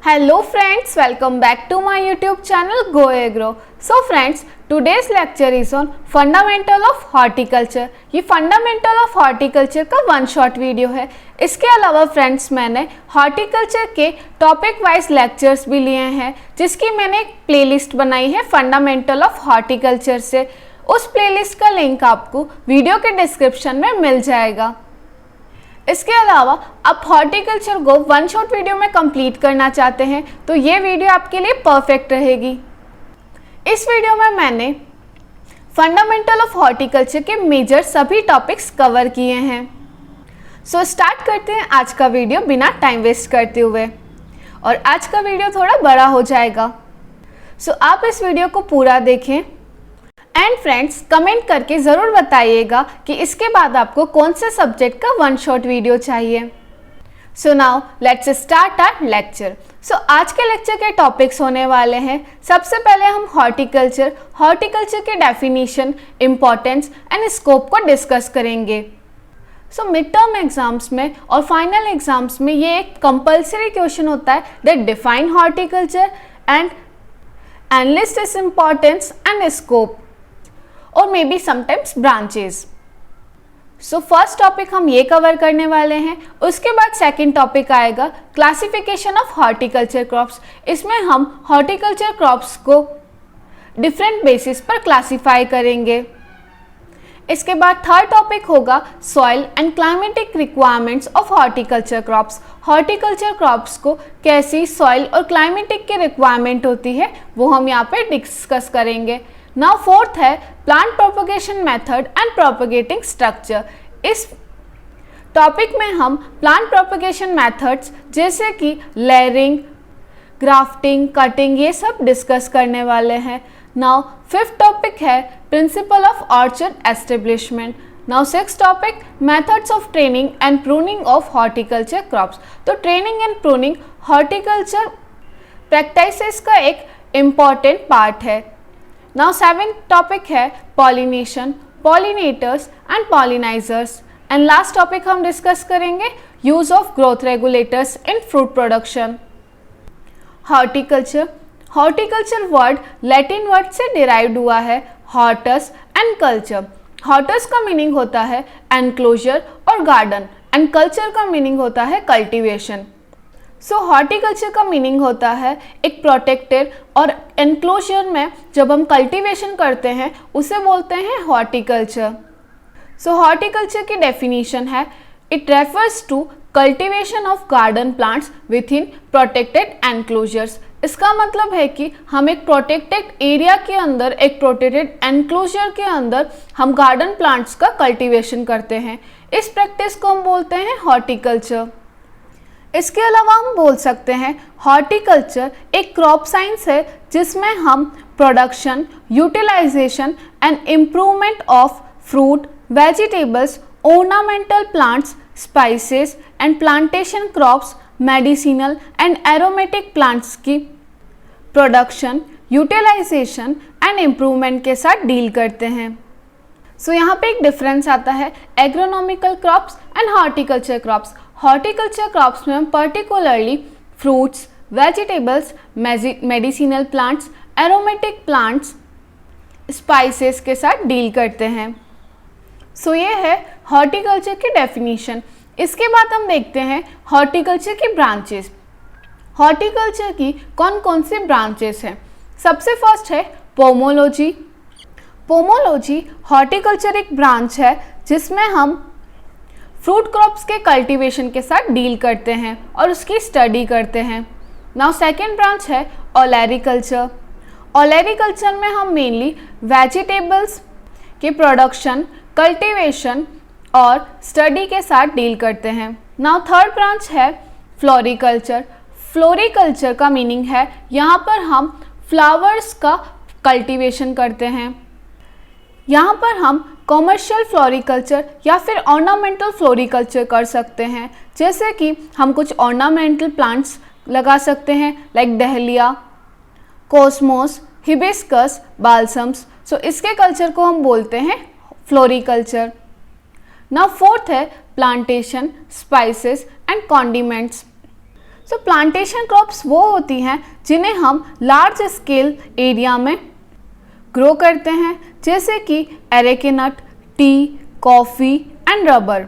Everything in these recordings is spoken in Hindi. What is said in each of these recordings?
Hello friends, welcome back to my YouTube channel Go Agro. So friends, today's lecture is on Fundamental of Horticulture. ये Fundamental of Horticulture का वन शॉट वीडियो है. इसके अलावा फ्रेंड्स मैंने हॉर्टिकल्चर के टॉपिक वाइज लेक्चर्स भी लिए हैं, जिसकी मैंने एक प्लेलिस्ट बनाई है फंडामेंटल ऑफ हॉर्टिकल्चर से. उस प्लेलिस्ट का लिंक आपको वीडियो के डिस्क्रिप्शन में मिल जाएगा. इसके अलावा आप हॉर्टिकल्चर को वन शॉट वीडियो में कंप्लीट करना चाहते हैं तो ये वीडियो आपके लिए परफेक्ट रहेगी. इस वीडियो में मैंने फंडामेंटल ऑफ हॉर्टिकल्चर के मेजर सभी टॉपिक्स कवर किए हैं. सो स्टार्ट करते हैं आज का वीडियो बिना टाइम वेस्ट करते हुए. और आज का वीडियो थोड़ा बड़ा हो जाएगा, सो आप इस वीडियो को पूरा देखें. एंड फ्रेंड्स, कमेंट करके ज़रूर बताइएगा कि इसके बाद आपको कौन से सब्जेक्ट का वन शॉट वीडियो चाहिए. So now let's start our lecture. So आज के लेक्चर के टॉपिक्स होने वाले हैं. सबसे पहले हम हॉर्टिकल्चर के डेफिनेशन, इम्पोर्टेंस एंड स्कोप को डिस्कस करेंगे. सो मिड टर्म एग्जाम्स में और फाइनल एग्जाम्स में ये एक कंपल्सरी क्वेश्चन होता है that define horticulture and analyst its importance and scope और maybe sometimes branches. So first topic हम ये कवर करने वाले हैं. उसके बाद सेकंड टॉपिक आएगा क्लासिफिकेशन ऑफ हॉर्टिकल्चर क्रॉप्स. इसमें हम हॉर्टिकल्चर क्रॉप्स को डिफरेंट बेसिस पर क्लासिफाई करेंगे. इसके बाद थर्ड टॉपिक होगा soil and climatic requirements of horticulture crops. Horticulture crops को कैसी सॉइल और क्लाइमेटिक की रिक्वायरमेंट होती है वो हम यहाँ पे डिस्कस करेंगे. नाउ फोर्थ है plant propagation method and propagating structure. इस टॉपिक में हम प्लांट प्रोपगेशन मेथड्स जैसे कि लेयरिंग, ग्राफ्टिंग, कटिंग ये सब डिस्कस करने वाले हैं. नाउ फिफ्थ टॉपिक है principle of orchard establishment. Now sixth topic methods of training and pruning of horticulture crops. तो training and pruning horticulture practices का एक इम्पॉर्टेंट पार्ट है. नाउ सेवेंथ टॉपिक है pollination, pollinators and pollinizers. And last topic हम डिस्कस करेंगे use of growth regulators in fruit production. Horticulture word Latin word से डिराइव्ड हुआ है हॉर्टस एंड कल्चर. हॉर्टस का मीनिंग होता है एनक्लोजर और गार्डन एंड कल्चर का मीनिंग होता है कल्टीवेशन. सो हॉर्टिकल्चर का मीनिंग होता है एक प्रोटेक्टेड और एनक्लोजर में जब हम कल्टीवेशन करते हैं उसे बोलते हैं हॉर्टिकल्चर. सो हॉर्टिकल्चर की डेफिनेशन है it refers to cultivation of garden plants within protected enclosures. इसका मतलब है कि हम एक प्रोटेक्टेड एरिया के अंदर, एक प्रोटेक्टेड एनक्लोजर के अंदर हम गार्डन प्लांट्स का कल्टीवेशन करते हैं. इस प्रैक्टिस को हम बोलते हैं हॉर्टिकल्चर. इसके अलावा हम बोल सकते हैं हॉर्टिकल्चर एक क्रॉप साइंस है जिसमें हम production, utilisation and improvement of fruit, vegetables, ornamental plants, spices and plantation crops, medicinal and aromatic plants की प्रोडक्शन, यूटिलाइजेशन एंड इम्प्रूवमेंट के साथ डील करते हैं. सो यहाँ पे एक डिफरेंस आता है agronomical crops and horticulture crops. Horticulture crops में हम particularly fruits, vegetables, medicinal plants, aromatic plants, spices के साथ डील करते हैं. सो ये है हॉर्टिकल्चर की डेफिनेशन. इसके बाद हम देखते हैं हॉर्टिकल्चर की ब्रांचेस. हॉर्टिकल्चर की कौन कौन सी ब्रांचेस हैं. सबसे फर्स्ट है पोमोलॉजी. पोमोलॉजी हॉर्टिकल्चर एक ब्रांच है जिसमें हम फ्रूट क्रॉप्स के कल्टीवेशन के साथ डील करते हैं और उसकी स्टडी करते हैं. नाउ सेकेंड ब्रांच है ओलेरीकल्चर. ओलेरीकल्चर में हम मेनली वेजिटेबल्स के प्रोडक्शन, कल्टीवेशन और स्टडी के साथ डील करते हैं. नाउ थर्ड ब्रांच है फ्लोरिकल्चर. फ्लोरिकल्चर का मीनिंग है यहाँ पर हम फ्लावर्स का कल्टीवेशन करते हैं. यहाँ पर हम कॉमर्शियल फ्लोरिकल्चर या फिर ऑर्नामेंटल फ्लोरिकल्चर कर सकते हैं. जैसे कि हम कुछ ऑर्नामेंटल प्लांट्स लगा सकते हैं लाइक डहलिया, कोस्मोस, हिबिस्कस, बाल्सम्स. सो इसके कल्चर को हम बोलते हैं फ्लोरिकल्चर. नाउ फोर्थ है plantation, spices and condiments. So plantation crops वो होती हैं जिन्हें हम लार्ज स्केल एरिया में ग्रो करते हैं, जैसे कि एरेकेनट, टी, कॉफ़ी एंड रबर।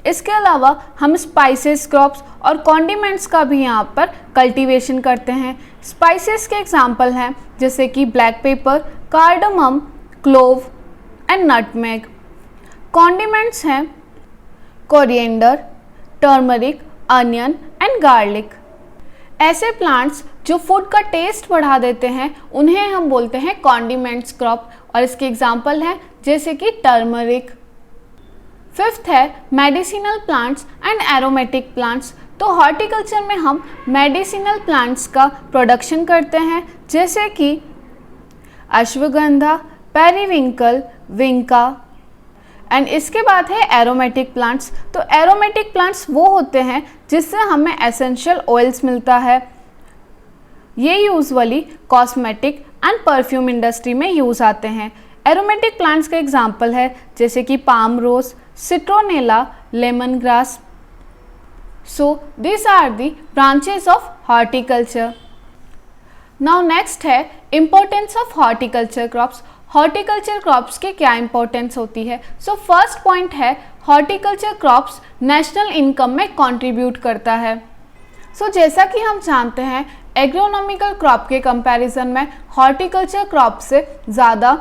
इसके अलावा हम स्पाइसेस क्रॉप्स और कॉन्डिमेंट्स का भी यहाँ पर कल्टीवेशन करते हैं। स्पाइसेस के एग्जांपल हैं जैसे कि black pepper, cardamom, clove and nutmeg. Condiments हैं coriander, turmeric, onion and garlic. ऐसे प्लांट्स जो फूड का टेस्ट बढ़ा देते हैं उन्हें हम बोलते हैं कॉन्डिमेंट्स क्रॉप, और इसके एग्जांपल हैं जैसे कि टर्मरिक। फिफ्थ है medicinal plants and aromatic plants. तो हॉर्टिकल्चर में हम मेडिसिनल प्लांट्स का प्रोडक्शन करते हैं, जैसे कि अश्वगंधा, पेरीविंकल, विंका। एंड इसके बाद है एरोमेटिक प्लांट्स। तो एरोमेटिक प्लांट्स वो होते हैं जिससे हमें एसेंशियल ऑयल्स मिलता है। ये usually cosmetic and perfume industry में यूज़ आते हैं। एरोमेटिक प्लांट्स का एग्जांपल है जैसे कि palm rose, citronella, lemon grass. So this are the branches of horticulture. Now next है importance of horticulture crops. Horticulture crops की क्या इंपॉर्टेंस होती है? सो फर्स्ट पॉइंट है हॉर्टिकल्चर क्रॉप्स नेशनल इनकम में कंट्रीब्यूट करता है। सो जैसा कि हम जानते हैं एग्रोनॉमिकल क्रॉप के कंपैरिजन में हॉर्टिकल्चर क्रॉप से ज़्यादा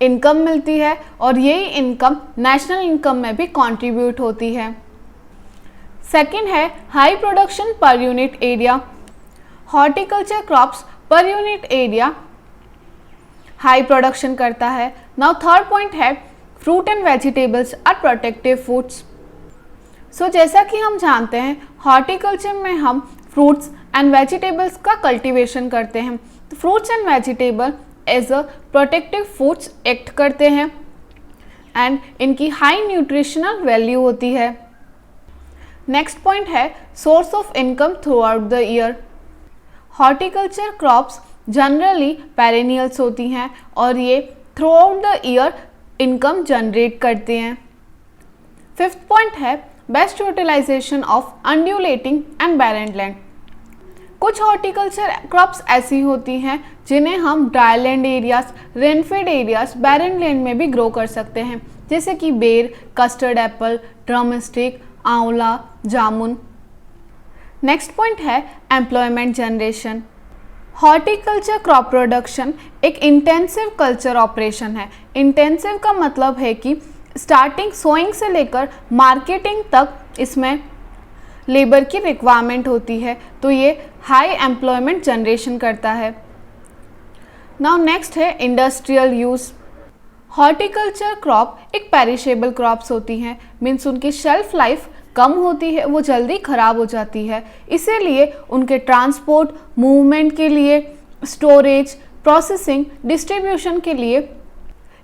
इनकम मिलती है और यही इनकम नेशनल इनकम में भी कंट्रीब्यूट होती है। सेकंड है high production per unit area. Horticulture crops per unit area high production करता है। नाउ थर्ड पॉइंट है fruit and vegetables are protective foods. So जैसा कि हम जानते हैं हॉर्टिकल्चर में हम फ्रूट्स एंड वेजिटेबल्स का कल्टीवेशन करते हैं। तो fruits and vegetable as a protective foods act करते हैं एंड इनकी हाई न्यूट्रिशनल वैल्यू होती है। नेक्स्ट पॉइंट है source of income throughout the year. Horticulture crops generally perennials होती हैं और ये throughout the year income generate करते हैं। फिफ्थ पॉइंट है best utilisation of undulating and barren land. कुछ हॉर्टिकल्चर क्रॉप्स ऐसी होती हैं जिन्हें हम dry land areas, rainfed areas, barren land में भी ग्रो कर सकते हैं, जैसे कि बेर, कस्टर्ड एप्पल, ड्रमस्टिक, आंवला, जामुन। नेक्स्ट पॉइंट है employment generation. Horticulture crop production एक इंटेंसिव कल्चर ऑपरेशन है। इंटेंसिव का मतलब है कि स्टार्टिंग सोइंग से लेकर मार्केटिंग तक इसमें लेबर की रिक्वायरमेंट होती है, तो ये हाई एम्प्लॉयमेंट जनरेशन करता है। नाउ नेक्स्ट है इंडस्ट्रियल यूज़। हॉर्टिकल्चर क्रॉप एक पेरिशेबल क्रॉप्स होती हैं, मीन्स उनकी शेल्फ लाइफ कम होती है, वो जल्दी ख़राब हो जाती है। इसीलिए उनके ट्रांसपोर्ट, मूवमेंट के लिए, स्टोरेज, प्रोसेसिंग, डिस्ट्रीब्यूशन के लिए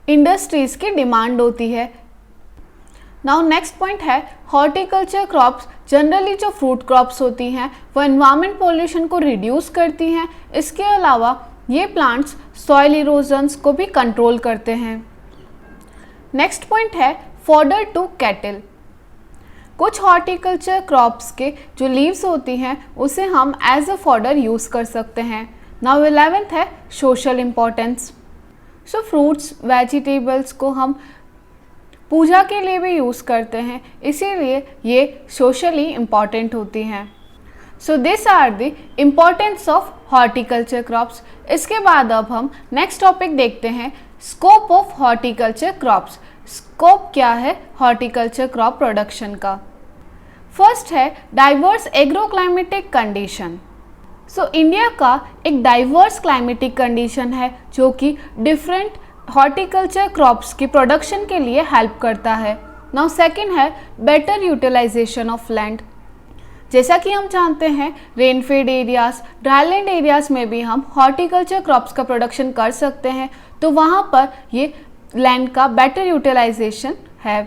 इंडस्ट्रीज़ की डिमांड होती है। नाउ नेक्स्ट पॉइंट है हॉर्टिकल्चर क्रॉप्स जनरली जो फ्रूट क्रॉप्स होती हैं वो एनवायरमेंट पोल्यूशन को रिड्यूस करती हैं। इसके अलावा ये प्लांट्स सॉइल इरोजन्स को भी कंट्रोल करते हैं। नेक्स्ट पॉइंट है फॉडर टू कैटल। कुछ हॉर्टिकल्चर क्रॉप्स के जो लीव्स होती हैं उसे हम एज अ फॉडर यूज़ कर सकते हैं। नाउ 11th है सोशल इम्पोर्टेंस। सो फ्रूट्स, वेजिटेबल्स को हम पूजा के लिए भी यूज़ करते हैं, इसीलिए ये सोशली इम्पॉर्टेंट होती हैं। So this are the importance of horticulture crops. इसके बाद अब हम नेक्स्ट टॉपिक देखते हैं scope of horticulture crops. Scope क्या है हॉर्टिकल्चर क्रॉप प्रोडक्शन का? फर्स्ट है diverse agroclimatic condition. So India का एक डाइवर्स क्लाइमेटिक कंडीशन है जो कि डिफरेंट हॉर्टिकल्चर क्रॉप्स की प्रोडक्शन के लिए हेल्प करता है। नाउ सेकंड है बेटर यूटिलाइजेशन ऑफ लैंड। जैसा कि हम जानते हैं रेनफेड एरियाज, ड्राईलैंड एरियाज में भी हम हॉर्टिकल्चर क्रॉप्स का प्रोडक्शन कर सकते हैं, तो वहाँ पर ये लैंड का बेटर यूटिलाइजेशन है।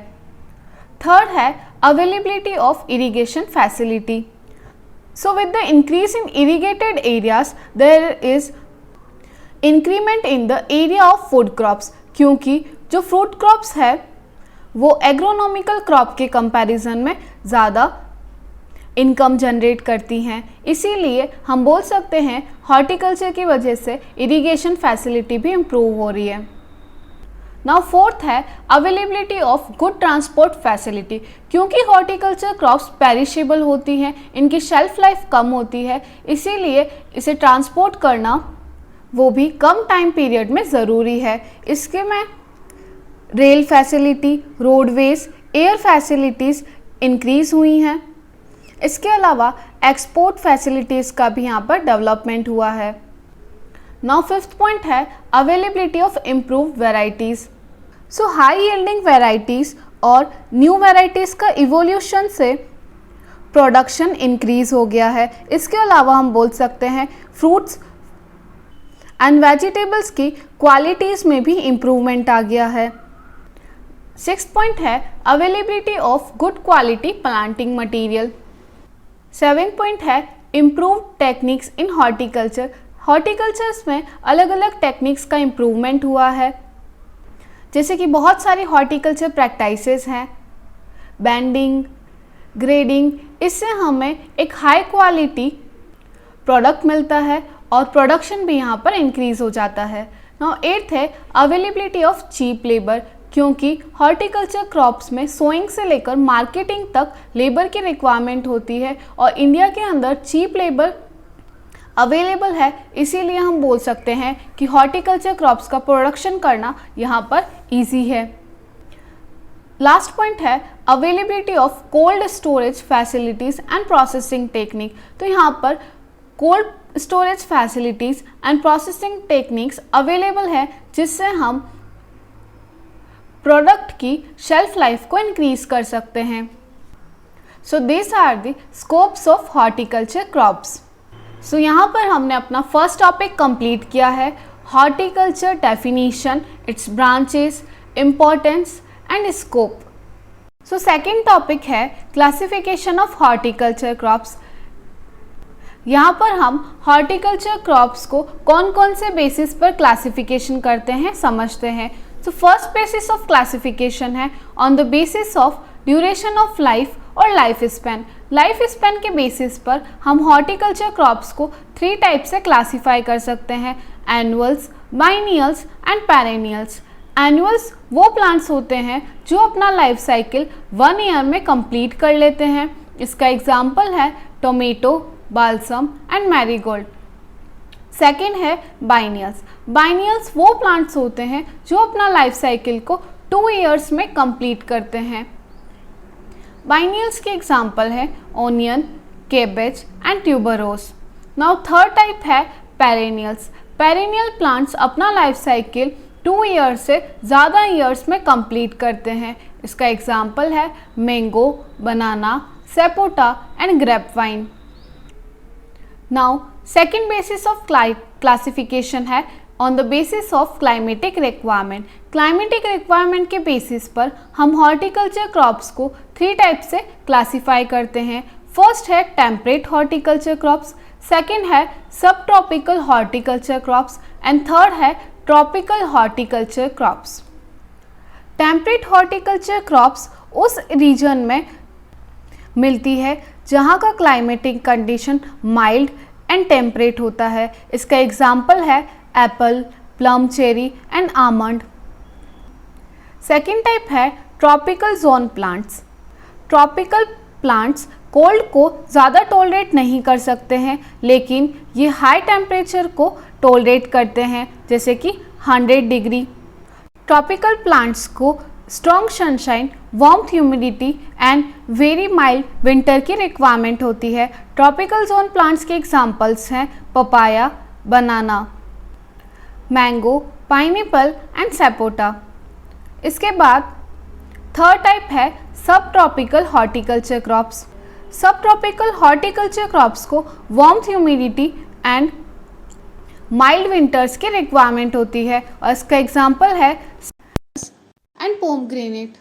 थर्ड है availability of irrigation facility. So with the increase in irrigated areas there is increment in the area of food crops, क्योंकि जो फ्रूट क्रॉप्स है वो एग्रोनॉमिकल क्रॉप के कंपैरिजन में ज़्यादा इनकम जनरेट करती हैं। इसीलिए हम बोल सकते हैं हॉर्टिकल्चर की वजह से इरिगेशन फैसिलिटी भी इम्प्रूव हो रही है। नाउ फोर्थ है availability of good transport facility. क्योंकि हॉर्टिकल्चर क्रॉप्स पेरिशेबल होती हैं, इनकी शेल्फ लाइफ कम होती है, इसीलिए इसे ट्रांसपोर्ट करना वो भी कम टाइम पीरियड में ज़रूरी है। इसके में rail facility, roadways, air facilities increase हुई हैं। इसके अलावा एक्सपोर्ट फैसिलिटीज़ का भी यहाँ पर डेवलपमेंट हुआ है। नाउ फिफ्थ पॉइंट है availability of improved varieties. So high yielding varieties और न्यू वेराइटीज़ का इवोल्यूशन से प्रोडक्शन इंक्रीज़ हो गया है। इसके अलावा हम बोल सकते हैं फ्रूट्स एंड वेजिटेबल्स की क्वालिटीज़ में भी इम्प्रूवमेंट आ गया है। सिक्स पॉइंट है availability of good quality planting material. Seven point है improved techniques in horticulture. Horticultures में अलग अलग टेक्निक्स का इम्प्रूवमेंट हुआ है, जैसे कि बहुत सारी हॉर्टिकल्चर प्रैक्टिसेस हैं, बैंडिंग, ग्रेडिंग। इससे हमें एक हाई क्वालिटी प्रोडक्ट मिलता है और प्रोडक्शन भी यहाँ पर इंक्रीज़ हो जाता है। नाउ एट्थ है अवेलेबिलिटी ऑफ चीप लेबर। क्योंकि हॉर्टिकल्चर क्रॉप्स में सोइंग से लेकर मार्केटिंग तक लेबर की रिक्वायरमेंट होती है और इंडिया के अंदर चीप लेबर अवेलेबल है, इसीलिए हम बोल सकते हैं कि हॉर्टिकल्चर क्रॉप्स का प्रोडक्शन करना यहाँ पर इजी है। लास्ट पॉइंट है availability of cold storage facilities and processing technique. तो यहाँ पर cold storage facilities and processing techniques available है, जिससे हम प्रोडक्ट की शेल्फ लाइफ को इंक्रीज कर सकते हैं। So this are the scopes of horticulture crops. So यहाँ पर हमने अपना फर्स्ट टॉपिक कंप्लीट किया है, horticulture definition, its branches, importance and scope. So second topic है क्लासिफिकेशन ऑफ हॉर्टिकल्चर क्रॉप्स। यहाँ पर हम हॉर्टिकल्चर क्रॉप्स को कौन कौन से बेसिस पर क्लासिफिकेशन करते हैं समझते हैं। तो फर्स्ट बेसिस ऑफ क्लासिफिकेशन है on the basis of duration of life और लाइफ स्पैन। लाइफ स्पैन के बेसिस पर हम हॉर्टिकल्चर क्रॉप्स को 3 टाइप से क्लासीफाई कर सकते हैं, annuals, biennials and perennials. Annuals वो प्लांट्स होते हैं जो अपना लाइफ साइकिल 1 ईयर में कंप्लीट कर लेते हैं। इसका एग्जाम्पल है tomato, balsam and marigold. Second है बाइनियल्स। बाइनियल्स वो प्लांट्स होते हैं जो अपना लाइफ साइकिल को 2 ईयर्स में कंप्लीट करते हैं। बाइनियल्स के एग्जाम्पल है onion, cabbage and tuberose. Now third type है पेरेनियल्स। पेरेनियल प्लांट्स अपना लाइफ साइकिल 2 ईयर्स से ज़्यादा ईयर्स में कंप्लीट करते हैं। इसका एग्जाम्पल है mango, banana, sapota and grape vine. Now second basis of classification है on the basis of climatic requirement. Climatic requirement के बेसिस पर हम हॉर्टिकल्चर क्रॉप्स को 3 टाइप से क्लासीफाई करते हैं। फर्स्ट है टेम्परेट हॉर्टिकल्चर क्रॉप्स, सेकेंड है subtropical horticulture crops and third है tropical horticulture crops. Temperate horticulture crops उस रीजन में मिलती है जहाँ का climatic condition mild and temperate होता है। इसका एग्जाम्पल है apple, plum, cherry and almond. Second type है tropical zone plants. Tropical plants cold को ज़्यादा टॉलरेट नहीं कर सकते हैं, लेकिन ये हाई टेम्परेचर को टॉलरेट करते हैं, जैसे कि 100 डिग्री। ट्रॉपिकल प्लांट्स को strong sunshine, warmth, humidity and very mild winter की रिक्वायरमेंट होती है। ट्रॉपिकल जोन प्लांट्स के एग्जांपल्स हैं papaya, banana, mango, pineapple and sapota. इसके बाद थर्ड टाइप है सब ट्रॉपिकल हॉर्टिकल्चर क्रॉप्स। सब ट्रॉपिकल हॉर्टिकल्चर क्रॉप्स को warmth, humidity and mild winters की रिक्वायरमेंट होती है और इसका एग्जाम्पल है and pomegranate.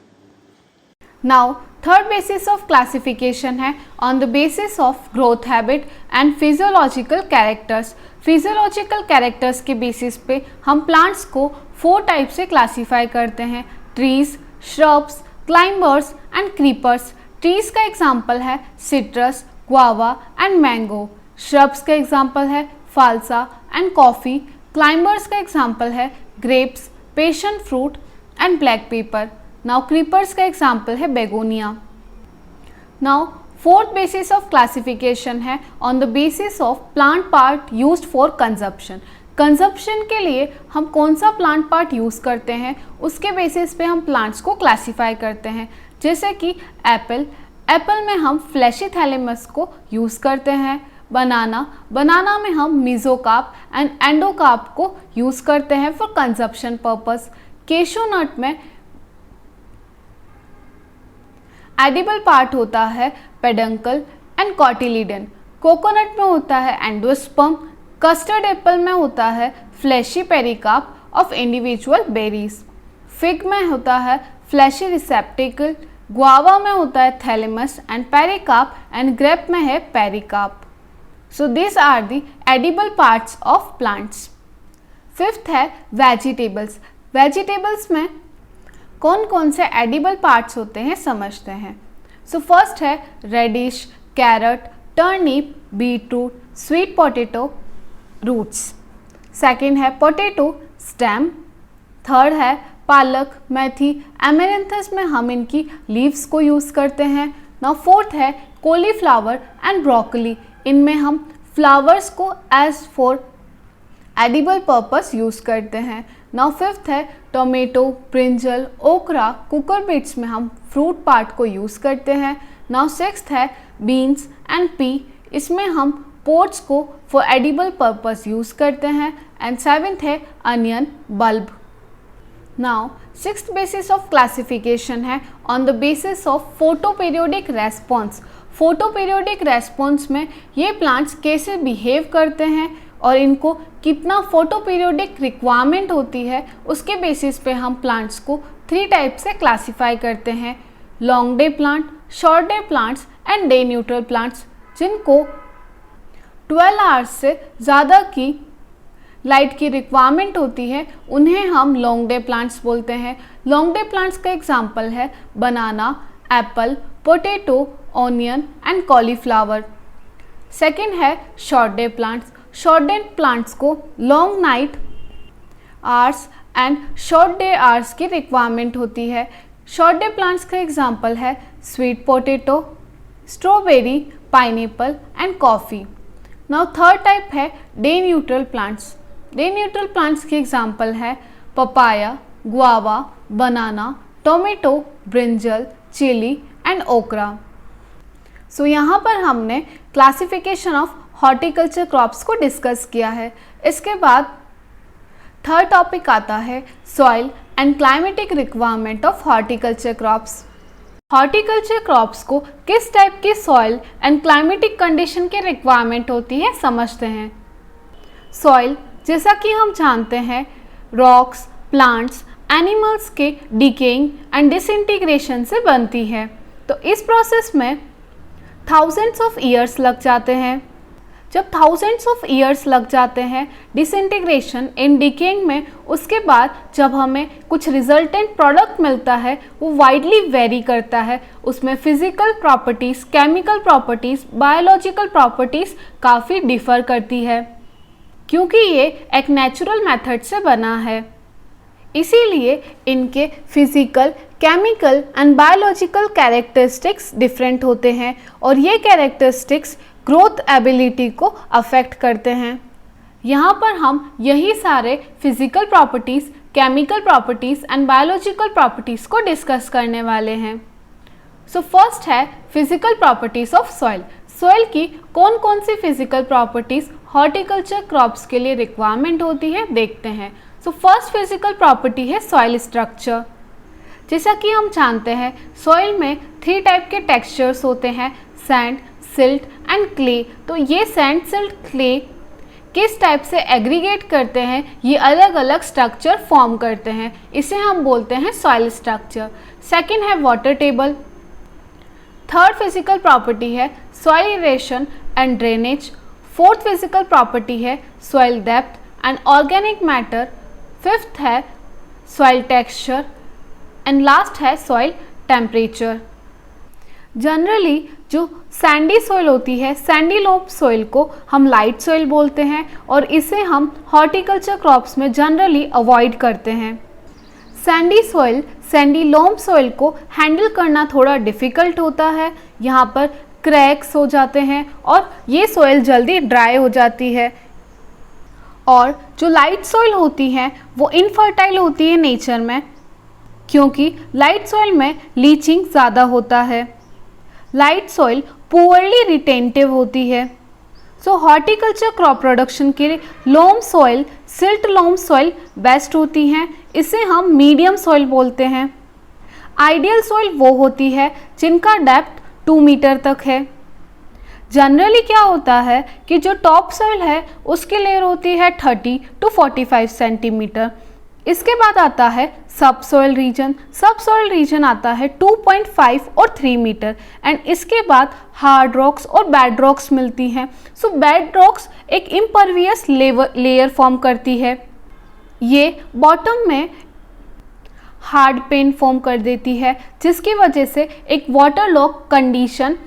Now third basis of classification है on the basis of growth habit and physiological characters. Physiological characters के बेसिस पे हम प्लांट्स को 4 टाइप से क्लासीफाई करते हैं, trees, shrubs, climbers and creepers. Trees का एग्जाम्पल है citrus, guava and mango. Shrubs का एग्जाम्पल है फालसा एंड कॉफ़ी. क्लाइंबर्स का एग्जाम्पल है grapes, passion fruit and black pepper. Now creepers का एग्जाम्पल है begonia. Now fourth basis of classification है on the basis of plant part used for consumption. Consumption के लिए हम कौन सा प्लांट पार्ट यूज़ करते हैं उसके बेसिस पे हम प्लांट्स को क्लासीफाई करते हैं. जैसे कि एप्पल में हम फ्लैशी थैलेमस को यूज़ करते हैं. बनाना में हम मीजोकार्प एंड एंडोकार्प को यूज़ करते हैं फॉर कंजप्शन पर्पस. केशू नट में एडिबल पार्ट होता है पेडंकल एंड कॉटिलीडन. कोकोनट में होता है एंडोस्पर्म. कस्टर्ड एप्पल में होता है fleshy pericarp of individual berries. Fig में होता है फ्लैशी रिसेप्टिकल. गुआवा में होता है thalamus and pericarp and grape में है pericarp. So this are the edible parts of plants. Fifth है वेजिटेबल्स. वेजिटेबल्स में कौन कौन से एडिबल पार्ट्स होते हैं समझते हैं. सो फर्स्ट है radish, carrot, turnip, beetroot, sweet potato, roots. Second है पोटैटो, स्टेम. थर्ड है पालक, मेथी, एमेरेंथस में हम इनकी लीव्स को यूज़ करते हैं. नाउ फोर्थ है कॉलीफ्लावर एंड ब्रोकली. इनमें हम फ्लावर्स को as for edible purpose use करते हैं. नाउ फिफ्थ है टोमेटो, ब्रिंजल, ओकरा, कुकुरबिट्स में हम फ्रूट पार्ट को यूज़ करते हैं. नाउ सिक्स्थ है बीन्स एंड पी. इसमें हम पोड्स को फॉर एडिबल पर्पस यूज़ करते हैं. एंड सेवेंथ है onion, bulb. Now sixth basis of classification है on the basis of photoperiodic response. Photoperiodic response में ये प्लांट्स कैसे बिहेव करते हैं और इनको कितना फोटोपीरियोडिक रिक्वायरमेंट होती है उसके बेसिस पे हम प्लांट्स को 3 टाइप से क्लासीफाई करते हैं. Long day plant, short day plants and day neutral plants. जिनको 12 आवर्स से ज़्यादा की लाइट की रिक्वायरमेंट होती है उन्हें हम लॉन्ग डे प्लांट्स बोलते हैं. लॉन्ग डे प्लांट्स का एग्जाम्पल है banana, apple, potato, onion and cauliflower. Second है short day plants. Short day plants को long night hours and short day hours की रिक्वायरमेंट होती है. शॉर्ट डे प्लांट्स का एग्जाम्पल है sweet potato, strawberry, pineapple and coffee. Now third type है day neutral plants. Day neutral plants के एग्जाम्पल है papaya, guava, banana, tomato, brinjal, chilli and okra. सो यहाँ पर हमने क्लासिफिकेशन ऑफ हॉर्टिकल्चर क्रॉप्स को डिस्कस किया है. इसके बाद थर्ड टॉपिक आता है soil and climatic requirement of horticulture crops. Horticulture crops को किस टाइप की सॉइल एंड क्लाइमेटिक कंडीशन की रिक्वायरमेंट होती है समझते हैं. सॉइल जैसा कि हम जानते हैं रॉक्स, प्लांट्स, एनिमल्स के डिकेइंग एंड डिसइंटीग्रेशन से बनती है. तो इस प्रोसेस में थाउजेंड्स ऑफ ईयर्स लग जाते हैं. जब थाउजेंड्स ऑफ ईयर्स लग जाते हैं डिसइंटीग्रेशन इन डिकेइंग में, उसके बाद जब हमें कुछ रिजल्टेंट प्रोडक्ट मिलता है वो वाइडली वेरी करता है. उसमें physical properties, chemical properties, biological properties काफ़ी डिफ़र करती है क्योंकि ये एक नेचुरल मेथड से बना है. इसीलिए इनके physical, chemical and biological characteristics different होते हैं और ये कैरेक्टरिस्टिक्स ग्रोथ एबिलिटी को अफेक्ट करते हैं. यहाँ पर हम यही सारे physical properties, chemical properties and biological properties को डिस्कस करने वाले हैं. सो फर्स्ट है physical properties of soil. Soil की कौन कौन सी फिजिकल प्रॉपर्टीज़ हॉर्टिकल्चर क्रॉप्स के लिए रिक्वायरमेंट होती है देखते हैं. सो फर्स्ट फिजिकल प्रॉपर्टी है सॉइल स्ट्रक्चर. जैसा कि हम जानते हैं सॉइल में 3 टाइप के टेक्सचर्स होते हैं, सैंड, सिल्ट एंड क्ले. तो ये सैंड, सिल्ट, क्ले किस टाइप से एग्रीगेट करते हैं, ये अलग अलग स्ट्रक्चर फॉर्म करते हैं, इसे हम बोलते हैं सॉइल स्ट्रक्चर. सेकेंड है water table. Third physical property है soil aeration and drainage. Fourth physical property है soil depth and organic matter. Fifth है सॉइल टेक्सचर एंड लास्ट है सॉइल टेम्परेचर. जनरली जो सैंडी सॉइल होती है, सैंडी लोम सॉइल को हम लाइट सॉइल बोलते हैं और इसे हम हॉर्टिकल्चर क्रॉप्स में जनरली अवॉइड करते हैं। Sandy soil, sandy loam soil को हैंडल करना थोड़ा डिफ़िकल्ट होता है। यहाँ पर क्रैक्स हो जाते हैं और ये सॉइल जल्दी ड्राई हो जाती है। और जो लाइट सॉइल होती है वो इनफर्टाइल होती है नेचर में, क्योंकि लाइट सॉइल में लीचिंग ज़्यादा होता है। लाइट सॉइल पुअरली रिटेंटिव होती है। सो हॉर्टिकल्चर क्रॉप प्रोडक्शन के लिए loam soil, silt loam soil best होती हैं। इसे हम मीडियम सॉइल बोलते हैं। आइडियल सॉइल वो होती है जिनका डेप्थ 2 मीटर तक है। जनरली क्या होता है कि जो टॉप सॉइल है उसकी लेयर होती है 30 to 45 सेंटीमीटर। इसके बाद आता है सब सॉइल रीजन। सब सॉइल रीजन आता है 2.5 और 3 मीटर एंड इसके बाद हार्ड रॉक्स और बेड रॉक्स मिलती हैं। सो बेड रॉक्स एक इम्परवियस लेयर फॉर्म करती है। ये बॉटम में हार्ड पेन फॉर्म कर देती है, जिसकी वजह से एक वाटर लॉक कंडीशन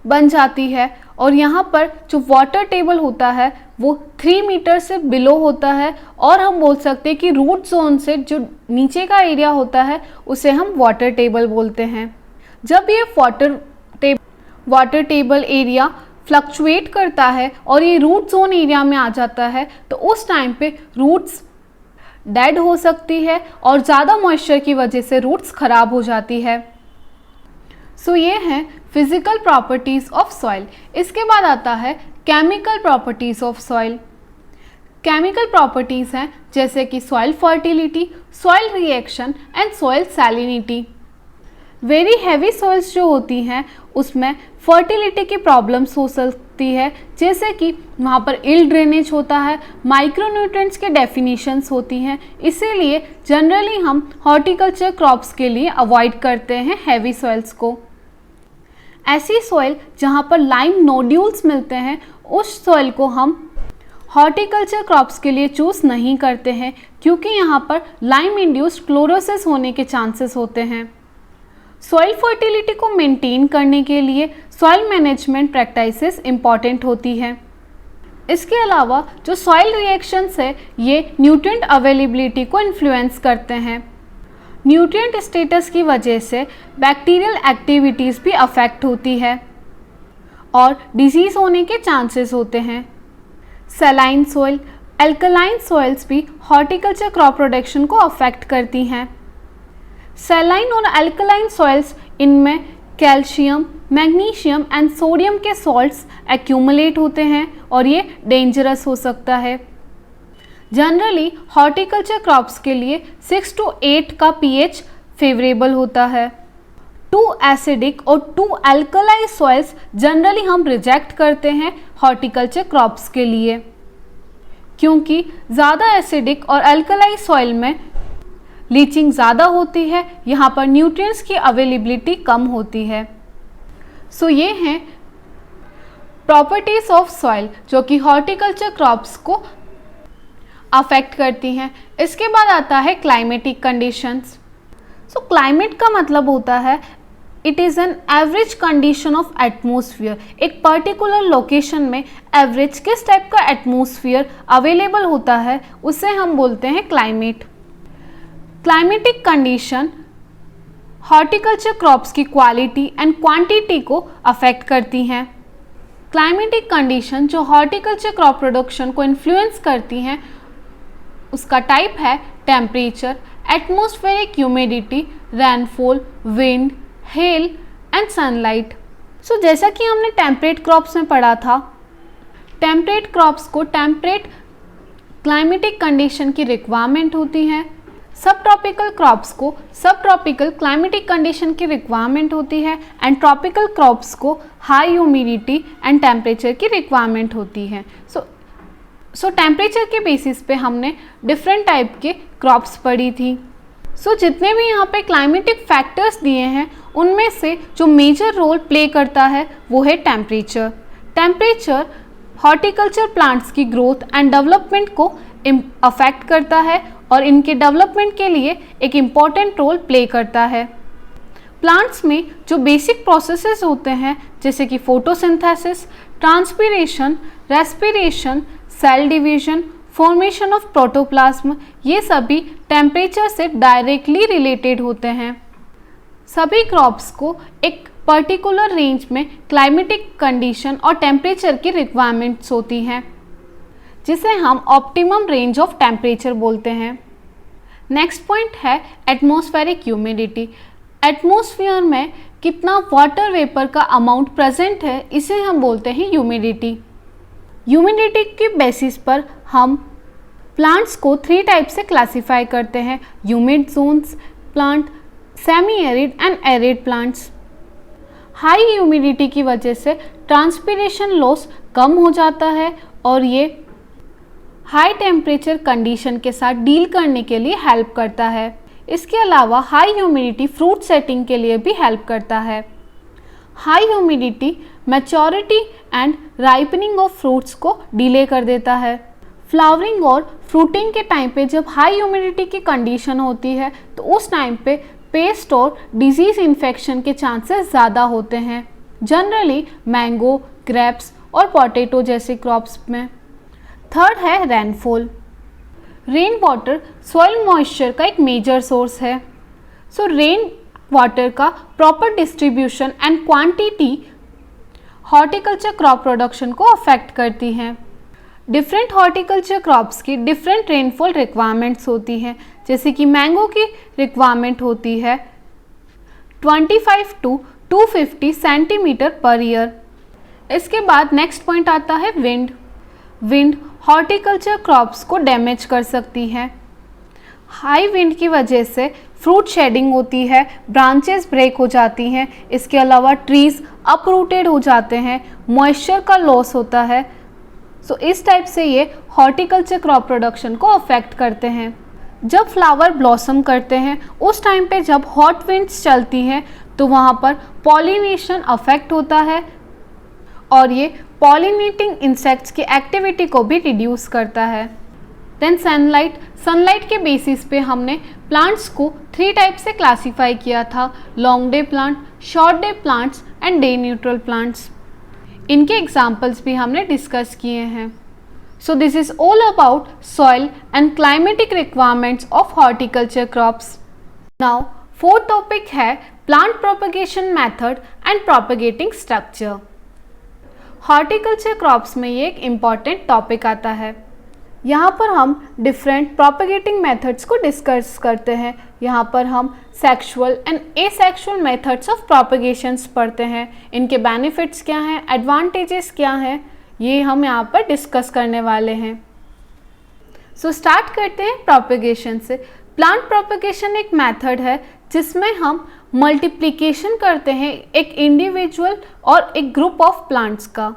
बन जाती है और यहाँ पर जो वाटर टेबल होता है वो 3 मीटर से बिलो होता है और हम बोल सकते हैं कि रूट जोन से जो नीचे का एरिया होता है उसे हम वाटर टेबल बोलते हैं। जब ये वाटर टेबल एरिया फ्लक्चुएट करता है और ये रूट जोन एरिया में आ जाता है तो उस टाइम पे रूट्स डेड हो सकती है और ज़्यादा मॉइस्चर की वजह से रूट्स ख़राब हो जाती है। सो ये हैं फिजिकल प्रॉपर्टीज़ ऑफ सॉइल। इसके बाद आता है chemical properties of soil. Chemical properties हैं जैसे कि soil fertility, soil reaction and soil salinity. Very heavy soils जो होती हैं उसमें फर्टिलिटी की प्रॉब्लम्स हो सकती है, जैसे कि वहाँ पर इल ड्रेनेज होता है, माइक्रोन्यूट्रिएंट्स के डेफिनेशंस होती हैं। इसीलिए जनरली हम हॉर्टिकल्चर क्रॉप्स के लिए अवॉइड करते हैं हैवी सॉइल्स को। ऐसी सॉइल जहाँ पर लाइम नोड्यूल्स मिलते हैं उस सॉइल को हम हॉर्टिकल्चर क्रॉप्स के लिए चूज़ नहीं करते हैं, क्योंकि यहाँ पर लाइम इंड्यूस्ड क्लोरोसिस होने के चांसेस होते हैं। सॉइल फर्टिलिटी को मेंटेन करने के लिए सॉइल मैनेजमेंट प्रैक्टिसेस इम्पॉर्टेंट होती है। इसके अलावा जो सॉइल रिएक्शंस है ये न्यूट्रिएंट अवेलेबिलिटी को इन्फ्लुएंस करते हैं। न्यूट्रिएंट स्टेटस की वजह से बैक्टीरियल एक्टिविटीज़ भी अफेक्ट होती है और डिजीज़ होने के चांसेस होते हैं। सैलाइन सॉइल, एल्कलाइन सॉइल्स भी हॉर्टिकल्चर क्रॉप प्रोडक्शन को अफेक्ट करती हैं। सैलाइन और एल्कलाइन सॉइल्स, इनमें कैल्शियम, मैग्नीशियम एंड सोडियम के सॉल्ट्स एक्यूमुलेट होते हैं और ये डेंजरस हो सकता है। जनरली हॉर्टिकल्चर क्रॉप्स के लिए 6 to 8 का pH फेवरेबल होता है। 2 एसिडिक और 2 अल्कलाई सॉइल्स जनरली हम रिजेक्ट करते हैं हॉर्टिकल्चर क्रॉप्स के लिए, क्योंकि ज़्यादा एसिडिक और अल्कलाई सॉइल में लीचिंग ज़्यादा होती है, यहाँ पर न्यूट्रिएंट्स की अवेलेबिलिटी कम होती है। सो ये हैं प्रॉपर्टीज़ ऑफ सॉइल जो कि हॉर्टिकल्चर क्रॉप्स को अफेक्ट करती हैं। इसके बाद आता है क्लाइमेटिक कंडीशंस। सो क्लाइमेट का मतलब होता है it is an average condition of atmosphere. एक पर्टिकुलर लोकेशन में एवरेज किस टाइप का एटमॉस्फेयर अवेलेबल होता है उसे हम बोलते हैं climate. Climatic condition horticulture crops की क्वालिटी एंड क्वांटिटी को अफेक्ट करती हैं। क्लाइमेटिक कंडीशन जो हॉर्टिकल्चर क्रॉप प्रोडक्शन को इन्फ्लुएंस करती हैं उसका टाइप है temperature, atmospheric humidity, rainfall, wind, hail and sunlight. So जैसा कि हमने टेम्परेट क्रॉप्स में पढ़ा था, टेम्परेट क्रॉप्स को टेम्परेट क्लाइमेटिक कंडीशन की रिक्वायरमेंट होती है। सब ट्रॉपिकल क्रॉप्स को सब ट्रॉपिकल क्लाइमेटिक कंडीशन की रिक्वायरमेंट होती है एंड ट्रॉपिकल क्रॉप्स को हाई ह्यूमिडिटी एंड टेम्परेचर की रिक्वायरमेंट होती है। सो टेम्परेचर के बेसिस पे हमने डिफरेंट टाइप के क्रॉप्स पढ़ी थी। सो जितने भी यहाँ पे क्लाइमेटिक फैक्टर्स दिए हैं उनमें से जो मेजर रोल प्ले करता है वो है टेम्परेचर। टेम्परेचर हॉर्टिकल्चर प्लांट्स की ग्रोथ एंड डेवलपमेंट को अफेक्ट करता है और इनके डेवलपमेंट के लिए एक इम्पॉर्टेंट रोल प्ले करता है। प्लांट्स में जो बेसिक प्रोसेसेस होते हैं जैसे कि photosynthesis, transpiration, respiration, cell division, formation of protoplasm, ये सभी टेम्परेचर से डायरेक्टली रिलेटेड होते हैं। सभी क्रॉप्स को एक पर्टिकुलर रेंज में क्लाइमेटिक कंडीशन और टेम्परेचर की रिक्वायरमेंट्स होती हैं जिसे हम ऑप्टिमम रेंज ऑफ टेम्परेचर बोलते हैं। नेक्स्ट पॉइंट है एटमॉस्फेरिक ह्यूमिडिटी। एटमॉस्फेयर में कितना वाटर वेपर का अमाउंट प्रेजेंट है इसे हम बोलते हैं ह्यूमिडिटी। ह्यूमिडिटी के बेसिस पर हम प्लांट्स को 3 टाइप से क्लासिफाई करते हैं: humid zones plant, semi arid and arid plants. High humidity की वजह से ट्रांसपिरेशन लॉस कम हो जाता है और ये हाई टेम्परेचर कंडीशन के साथ डील करने के लिए हेल्प करता है। इसके अलावा हाई ह्यूमिडिटी फ्रूट सेटिंग के लिए भी हेल्प करता है। High humidity maturity and ripening of fruits को डिले कर देता है। फ्लावरिंग और फ्रूटिंग के टाइम पे जब हाई ह्यूमिडिटी की कंडीशन होती है तो उस टाइम पे पेस्ट और डिजीज इन्फेक्शन के चांसेस ज़्यादा होते हैं, जनरली मैंगो, ग्रेप्स और पोटैटो जैसे क्रॉप्स में। थर्ड है rainfall. Rain water soil moisture का एक मेजर सोर्स है। सो रेन वाटर का proper distribution and quantity horticulture crop production को अफेक्ट करती हैं। डिफरेंट हॉर्टिकल्चर क्रॉप्स की डिफरेंट रेनफॉल रिक्वायरमेंट्स होती हैं, जैसे कि मैंगो की रिक्वायरमेंट होती है 25 to 250 सेंटीमीटर पर ईयर। इसके बाद नेक्स्ट पॉइंट आता है विंड। विंड हॉर्टिकल्चर क्रॉप्स को डैमेज कर सकती है। हाई विंड की वजह से फ्रूट शेडिंग होती है, ब्रांचेस ब्रेक हो जाती हैं। इसके अलावा ट्रीज अपरूटेड हो जाते हैं, मॉइस्चर का लॉस होता है। सो इस टाइप से ये हॉर्टिकल्चर क्रॉप प्रोडक्शन को अफेक्ट करते हैं। जब फ्लावर ब्लॉसम करते हैं उस टाइम पे जब हॉट विंड्स चलती हैं तो वहाँ पर पॉलिनेशन अफेक्ट होता है और ये पॉलिनेटिंग इंसेक्ट्स की एक्टिविटी को भी रिड्यूस करता है। Then sunlight. सनलाइट के बेसिस पे हमने प्लांट्स को 3 टाइप से क्लासीफाई किया था: long day plant, short day plants and day neutral plants. इनके एग्जाम्पल्स भी हमने डिस्कस किए हैं। So this is all about soil and climatic requirements of horticulture crops. Now fourth topic है plant propagation method and propagating structure. Horticulture crops में ये एक इम्पॉर्टेंट टॉपिक आता है। यहाँ पर हम डिफरेंट प्रोपगेटिंग मेथड्स को डिस्कस करते हैं। यहाँ पर हम sexual and asexual methods of propagations पढ़ते हैं। इनके बेनिफिट्स क्या हैं, एडवांटेजेस क्या हैं, ये हम यहाँ पर डिस्कस करने वाले हैं। सो स्टार्ट करते हैं प्रोपगेशन से। प्लांट प्रोपगेशन एक मेथड है जिसमें हम मल्टीप्लिकेशन करते हैं एक इंडिविजुअल और एक ग्रुप ऑफ प्लांट्स का।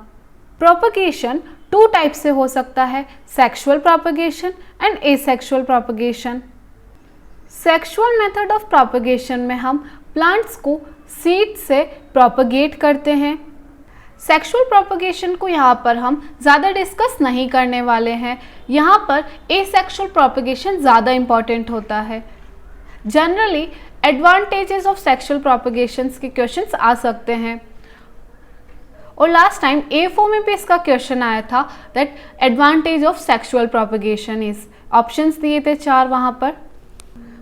प्रोपगेशन 2 टाइप से हो सकता है: sexual propagation and asexual propagation. Sexual method of propagation में हम प्लांट्स को सीड से प्रोपगेट करते हैं। सेक्सुअल प्रोपगेशन को यहाँ पर हम ज़्यादा डिस्कस नहीं करने वाले हैं। यहाँ पर एसेक्सुअल प्रोपगेशन ज़्यादा इम्पॉर्टेंट होता है। जनरली एडवांटेजेस ऑफ सेक्सुअल प्रोपगेशंस के क्वेश्चंस आ सकते हैं और लास्ट टाइम A4 में भी इसका क्वेश्चन आया था that advantage of sexual propagation is. Options दिए थे 4 वहाँ पर।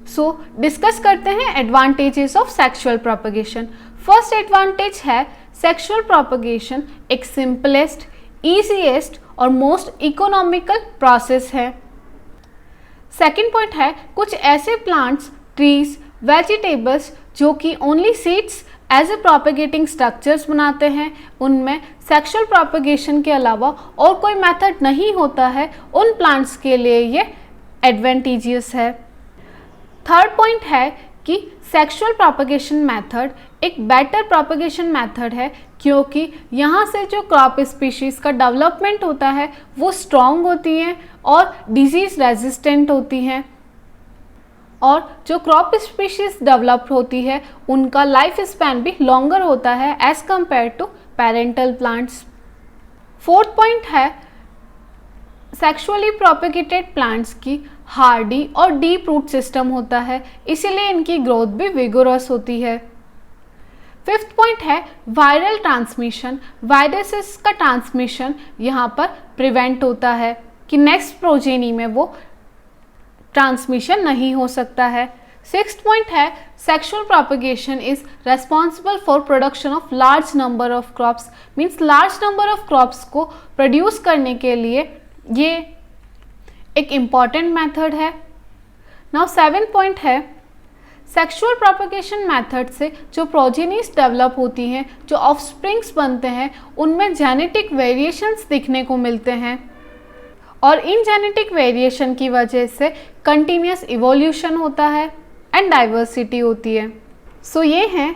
सो डिस्कस करते हैं advantages of sexual propagation. First advantage है सेक्सुअल प्रोपगेशन एक सिंपलेस्ट, ईजीएस्ट और मोस्ट इकोनॉमिकल प्रोसेस है। सेकेंड पॉइंट है कुछ ऐसे प्लांट्स, ट्रीज, वेजिटेबल्स जो कि only seeds as a propagating structures बनाते हैं, उनमें सेक्सुअल प्रोपगेशन के अलावा और कोई मेथड नहीं होता है, उन प्लांट्स के लिए ये एडवांटेजियस है। थर्ड पॉइंट है कि सेक्सुअल प्रोपगेशन मेथड एक बेटर प्रोपगेशन मेथड है क्योंकि यहाँ से जो क्रॉप स्पीशीज़ का डेवलपमेंट होता है वो स्ट्रॉन्ग होती हैं और डिजीज़ रेजिस्टेंट होती हैं और जो क्रॉप स्पीशीज डेवलप होती है उनका लाइफ स्पैन भी लॉन्गर होता है as compare to parental plants. Fourth point है सेक्सुअली प्रोपगेटेड प्लांट्स की हार्डी और डीप रूट सिस्टम होता है, इसीलिए इनकी ग्रोथ भी विगोरस होती है। फिफ्थ पॉइंट है वायरल ट्रांसमिशन। वायरसेस का ट्रांसमिशन यहाँ पर प्रिवेंट होता है कि नेक्स्ट प्रोजेनी में वो ट्रांसमिशन नहीं हो सकता है। सिक्स्थ पॉइंट है sexual propagation is responsible for production of large number of crops. Means large number of crops को प्रोड्यूस करने के लिए ये एक इम्पॉर्टेंट मेथड है। नाउ सेवन पॉइंट है सेक्सुअल प्रोपगेशन मेथड से जो प्रोजेनीज डेवलप होती हैं, जो ऑफस्प्रिंग्स बनते हैं, उनमें जेनेटिक वेरिएशंस दिखने को मिलते हैं और इन जेनेटिक वेरिएशन की वजह से कंटिन्यूस इवोल्यूशन होता है एंड डाइवर्सिटी होती है। सो ये हैं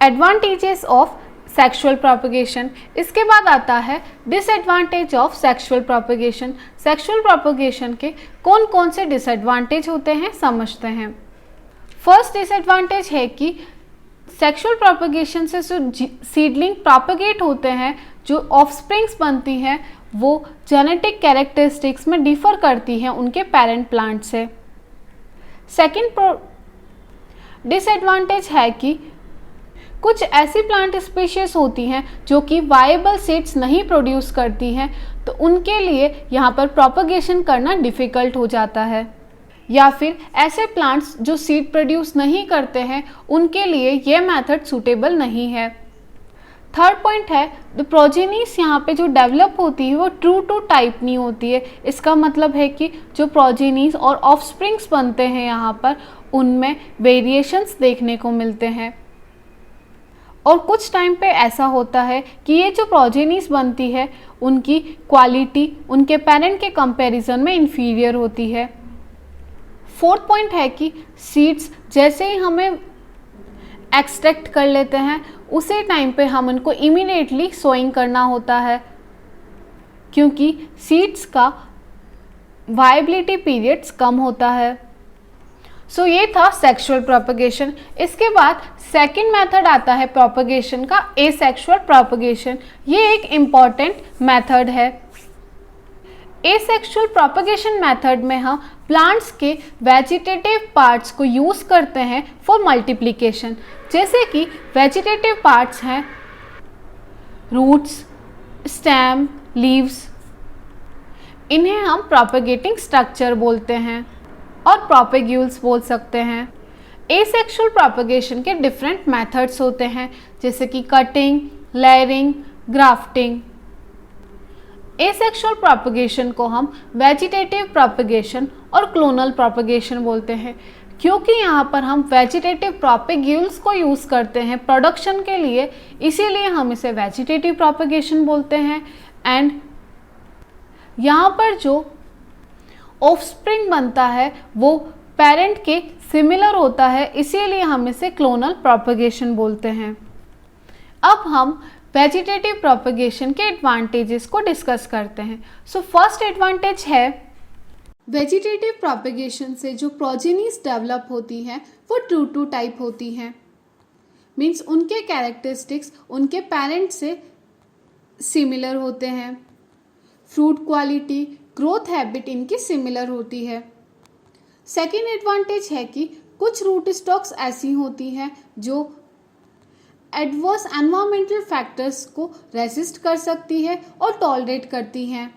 एडवांटेजेस ऑफ सेक्सुअल प्रोपगेशन। इसके बाद आता है disadvantage of sexual propagation. Sexual propagation के कौन कौन से डिसएडवांटेज होते हैं समझते हैं। फर्स्ट डिसएडवांटेज है कि सेक्सुअल प्रोपगेशन से जो सीडलिंग प्रोपगेट होते हैं, जो ऑफस्प्रिंग्स बनती हैं, वो जेनेटिक कैरेक्टरिस्टिक्स में डिफर करती हैं उनके पेरेंट प्लांट से। सेकेंड डिसएडवांटेज है कि कुछ ऐसी प्लांट स्पीशीज होती हैं जो कि वायबल सीड्स नहीं प्रोड्यूस करती हैं, तो उनके लिए यहाँ पर प्रोपगेशन करना डिफ़िकल्ट हो जाता है। या फिर ऐसे प्लांट्स जो सीड प्रोड्यूस नहीं करते हैं, उनके लिए ये मेथड सूटेबल नहीं है। थर्ड पॉइंट है द प्रोजेनीज यहाँ पे जो डेवलप होती है वो ट्रू टू टाइप नहीं होती है। इसका मतलब है कि जो प्रोजेनीज और ऑफस्प्रिंग्स बनते हैं यहाँ पर, उनमें वेरिएशंस देखने को मिलते हैं और कुछ टाइम पे ऐसा होता है कि ये जो प्रोजेनीज बनती है उनकी क्वालिटी उनके पेरेंट के कंपैरिजन में इन्फीरियर होती है। फोर्थ पॉइंट है कि सीड्स जैसे ही हमें एक्सट्रैक्ट कर लेते हैं, उसी टाइम पे हम उनको इमीडिएटली सोइंग करना होता है, क्योंकि सीड्स का वायबिलिटी पीरियड्स कम होता है। सो ये था सेक्सुअल प्रोपगेशन। इसके बाद सेकंड मेथड आता है प्रोपगेशन का, एसेक्सुअल प्रोपगेशन। ये एक इम्पॉर्टेंट मेथड है। एसेक्सुअल प्रोपगेशन मेथड में हम प्लांट्स के वेजिटेटिव पार्ट्स को यूज़ करते हैं फॉर मल्टीप्लिकेशन। जैसे कि वेजिटेटिव पार्ट्स हैं रूट्स, स्टेम, लीव्स, इन्हें हम प्रोपगेटिंग स्ट्रक्चर बोलते हैं और प्रोपेग्यूल्स बोल सकते हैं। एसेक्सुअल प्रोपगेशन के डिफरेंट मेथड्स होते हैं, जैसे कि cutting, layering, grafting. Asexual propagation को हम वेजिटेटिव प्रोपगेशन और क्लोनल प्रोपगेशन बोलते हैं, क्योंकि यहाँ पर हम वेजिटेटिव प्रोपेग्यूल्स को यूज़ करते हैं प्रोडक्शन के लिए, इसीलिए हम इसे वेजिटेटिव प्रोपगेशन बोलते हैं। एंड यहाँ पर जो ऑफस्प्रिंग बनता है वो पेरेंट के सिमिलर होता है, इसीलिए हम इसे क्लोनल प्रोपगेशन बोलते हैं। अब हम वेजिटेटिव प्रोपगेशन के एडवांटेजेस को डिस्कस करते हैं। सो फर्स्ट एडवांटेज है वेजिटेटिव प्रोपगेशन से जो प्रोजेनीज डेवलप होती हैं वो ट्रू टू टाइप होती हैं। मीन्स उनके कैरेक्टरिस्टिक्स उनके पेरेंट से सिमिलर होते हैं। फ्रूट क्वालिटी, ग्रोथ हैबिट इनकी सिमिलर होती है। सेकेंड एडवांटेज है कि कुछ रूट स्टॉक्स ऐसी होती हैं जो एडवर्स एनवायरमेंटल फैक्टर्स को रेसिस्ट कर सकती है और टॉलरेट करती हैं।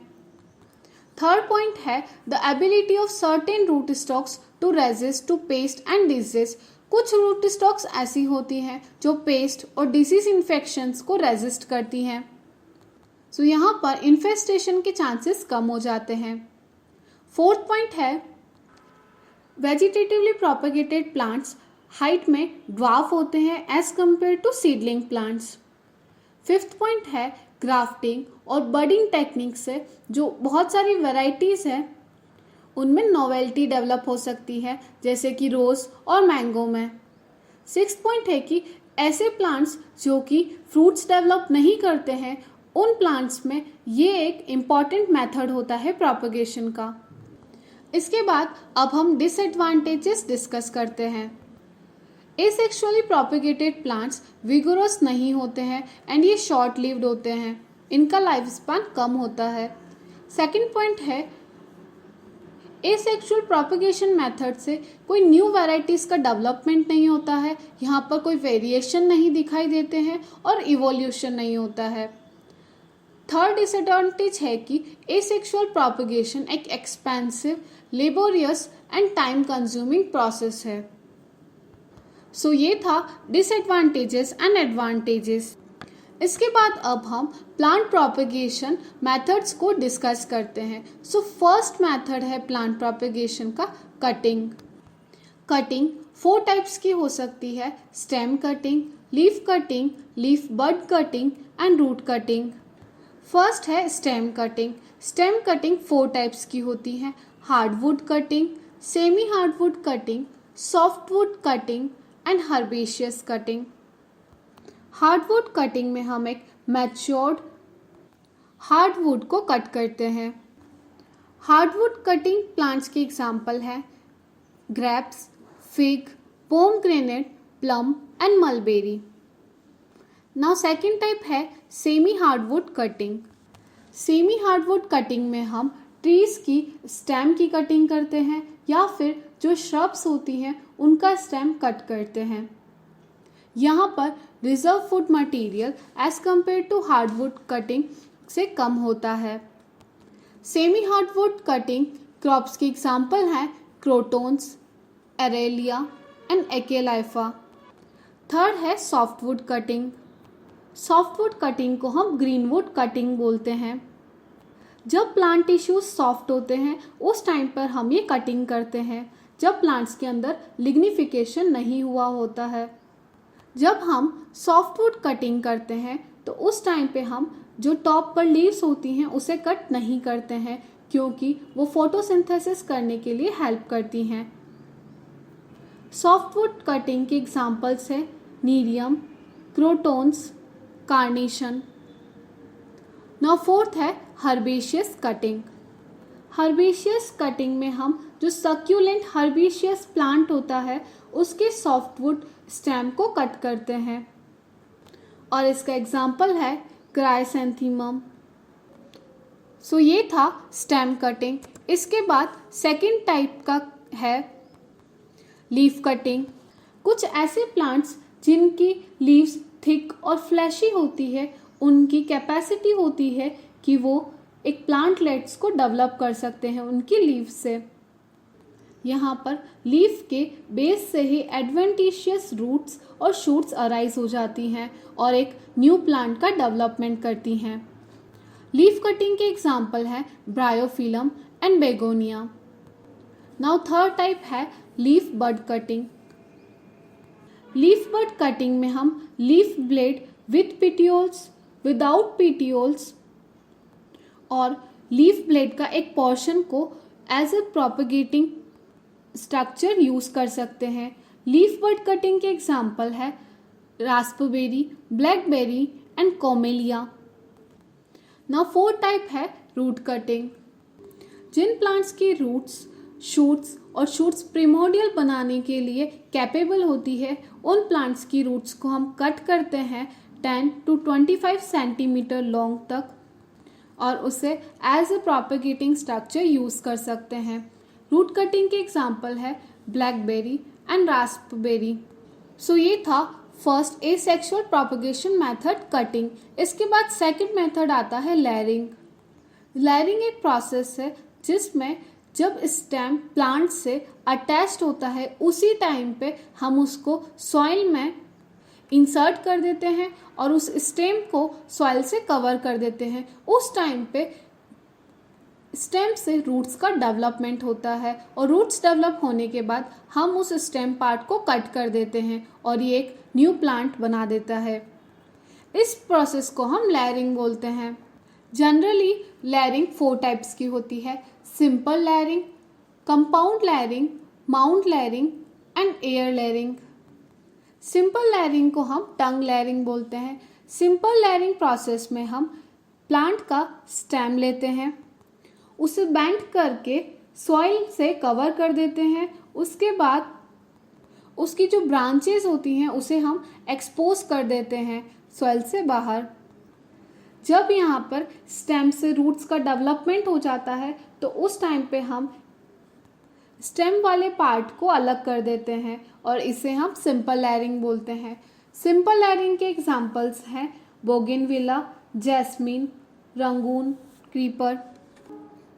थर्ड पॉइंट है the ability of certain root stocks to resist to pest and disease. कुछ रूट स्टॉक्स ऐसी होती हैं जो पेस्ट और डिसीज इन्फेक्शंस को रेसिस्ट करती हैं। सो यहाँ पर इन्फेस्टेशन के चांसेस कम हो जाते हैं। फोर्थ पॉइंट है वेजिटेटिवली प्रोपगेटेड प्लांट्स हाइट में ड्वार्फ होते हैं as compare to seedling plants. Fifth point है ग्राफ्टिंग और बडिंग टेक्निक से जो बहुत सारी वैरायटीज़ हैं उनमें नोवेल्टी डेवलप हो सकती है, जैसे कि रोज़ और मैंगो में। सिक्स्थ पॉइंट है कि ऐसे प्लांट्स जो कि फ्रूट्स डेवलप नहीं करते हैं, उन प्लांट्स में ये एक इम्पॉर्टेंट मेथड होता है प्रोपगेशन का। इसके बाद अब हम डिसएडवांटेजेस डिस्कस करते हैं। एसेक्सुअली प्रोपगेटेड प्लांट्स विगोरस नहीं होते हैं एंड ये शॉर्ट लिव्ड होते हैं, इनका लाइफ स्पैन कम होता है। सेकेंड पॉइंट है एसेक्सुअल प्रोपगेशन मेथड से कोई न्यू वैरायटीज़ का डेवलपमेंट नहीं होता है, यहाँ पर कोई वेरिएशन नहीं दिखाई देते हैं और इवोल्यूशन नहीं होता है। थर्ड डिसएडवांटेज है कि एसेक्सुअल प्रोपगेशन एक expensive, laborious and time consuming process है। सो ये था डिसएडवांटेजेस एंड एडवांटेजेस। इसके बाद अब हम प्लांट प्रोपगेशन मेथड्स को डिस्कस करते हैं। सो फर्स्ट मेथड है प्लांट प्रोपगेशन का कटिंग। कटिंग 4 टाइप्स की हो सकती है, stem cutting, leaf bud cutting and root cutting. First है stem cutting. Stem cutting 4 types की होती है, hardwood cutting, semi hardwood cutting, softwood cutting and herbaceous cutting. Hardwood cutting में हम एक मैच्योर्ड हार्डवुड को कट करते हैं। हार्डवुड कटिंग प्लांट्स के एग्जाम्पल है grapes, fig, pomegranate, plum and mulberry. Now second type है semi hardwood cutting. Semi hardwood cutting में हम ट्रीज की स्टेम की कटिंग करते हैं या फिर जो श्रब्स होती हैं उनका स्टेम कट करते हैं। यहाँ पर reserve food material as compare to hardwood cutting से कम होता है। सेमी हार्डवुड कटिंग क्रॉप्स के एग्जाम्पल हैं crotons, aralia and acalypha. Third है सॉफ्टवुड कटिंग। सॉफ्टवुड कटिंग को हम ग्रीनवुड कटिंग बोलते हैं। जब प्लांट टिश्यूज सॉफ्ट होते हैं उस टाइम पर हम ये कटिंग करते हैं, जब प्लांट्स के अंदर लिग्निफिकेशन नहीं हुआ होता है। जब हम सॉफ्टवुड कटिंग करते हैं तो उस टाइम पे हम जो टॉप पर लीव्स होती हैं उसे कट नहीं करते हैं, क्योंकि वो फोटोसिंथेसिस करने के लिए हेल्प करती हैं। सॉफ्टवुड कटिंग के एग्जाम्पल्स है Nerium, crotons, carnation. Now fourth है हर्बेशियस कटिंग। हर्बेशियस कटिंग में हम जो सक्यूलेंट हर्बेशियस प्लांट होता है उसके सॉफ्टवुड स्टेम को कट करते हैं और इसका एग्जाम्पल है क्राइसैंथेमम। सो ये था स्टेम कटिंग। इसके बाद सेकेंड टाइप का है लीफ कटिंग। कुछ ऐसे प्लांट्स जिनकी लीव्स थिक और फ्लैशी होती है, उनकी कैपेसिटी होती है कि वो एक प्लांटलेट्स को डेवलप कर सकते हैं उनकी लीव्स से। यहाँ पर लीफ के बेस से ही एडवेंटिशियस रूट्स और शूट्स अराइज हो जाती हैं और एक न्यू प्लांट का डेवलपमेंट करती हैं। लीफ कटिंग के एग्जाम्पल है bryophyllum and begonia. Now third type है leaf bud cutting. Leaf bud cutting में हम leaf blade with petioles, without petioles और लीफ ब्लेड का एक पोर्शन को as a propagating structure use कर सकते हैं। लीफ बड कटिंग के एग्जाम्पल है raspberry, blackberry and camellia. Now fourth type है रूट कटिंग। जिन प्लांट्स की रूट्स, शूट्स और शूट्स प्रिमोडियल बनाने के लिए कैपेबल होती है, उन प्लांट्स की रूट्स को हम कट करते हैं 10 to 25 सेंटीमीटर लॉन्ग तक और उसे as a propagating structure use कर सकते हैं। रूट कटिंग के एग्जाम्पल है ब्लैकबेरी एंड रास्पबेरी। सो ये था first asexual propagation method cutting. इसके बाद सेकंड मेथड आता है लेयरिंग। लेयरिंग एक प्रोसेस है जिसमें जब स्टेम प्लांट से अटैच्ड होता है उसी टाइम पे हम उसको सॉइल में इंसर्ट कर देते हैं और उस स्टेम को सॉइल से कवर कर देते हैं। उस टाइम पे स्टेम से रूट्स का डेवलपमेंट होता है और रूट्स डेवलप होने के बाद हम उस स्टेम पार्ट को कट कर देते हैं और ये एक न्यू प्लांट बना देता है। इस प्रोसेस को हम लेयरिंग बोलते हैं। जनरली लेयरिंग 4 टाइप्स की होती है, simple layering, compound layering, mount layering and air layering. Simple layering को हम टंग लेयरिंग बोलते हैं। सिंपल लेयरिंग प्रोसेस में हम प्लांट का स्टेम लेते हैं, उसे बेंड करके सॉइल से कवर कर देते हैं। उसके बाद उसकी जो ब्रांचेस होती हैं उसे हम एक्सपोज कर देते हैं सॉइल से बाहर। जब यहाँ पर स्टेम से रूट्स का डेवलपमेंट हो जाता है तो उस टाइम पे हम स्टेम वाले पार्ट को अलग कर देते हैं और इसे हम सिंपल लेयरिंग बोलते हैं। सिंपल लेयरिंग के एग्जांपल्स हैं bougainvillea, jasmine, Rangoon, creeper.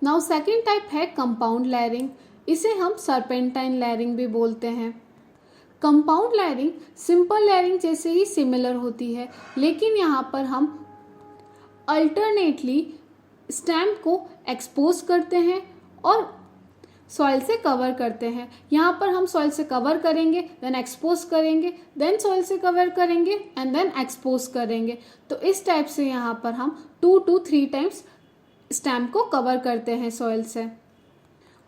Now second type है कंपाउंड लेयरिंग, इसे हम सर्पेंटाइन लेयरिंग भी बोलते हैं। कंपाउंड लेयरिंग सिंपल लेयरिंग जैसे ही सिमिलर होती है, लेकिन यहाँ पर हम अल्टरनेटली स्टेम को एक्सपोज करते हैं और सॉइल से कवर करते हैं। यहाँ पर हम सॉइल से कवर करेंगे, देन एक्सपोज करेंगे, देन सॉइल से कवर करेंगे एंड देन एक्सपोज करेंगे। तो इस टाइप से यहाँ पर हम 2 to 3 टाइम्स स्टेम को कवर करते हैं सॉइल से।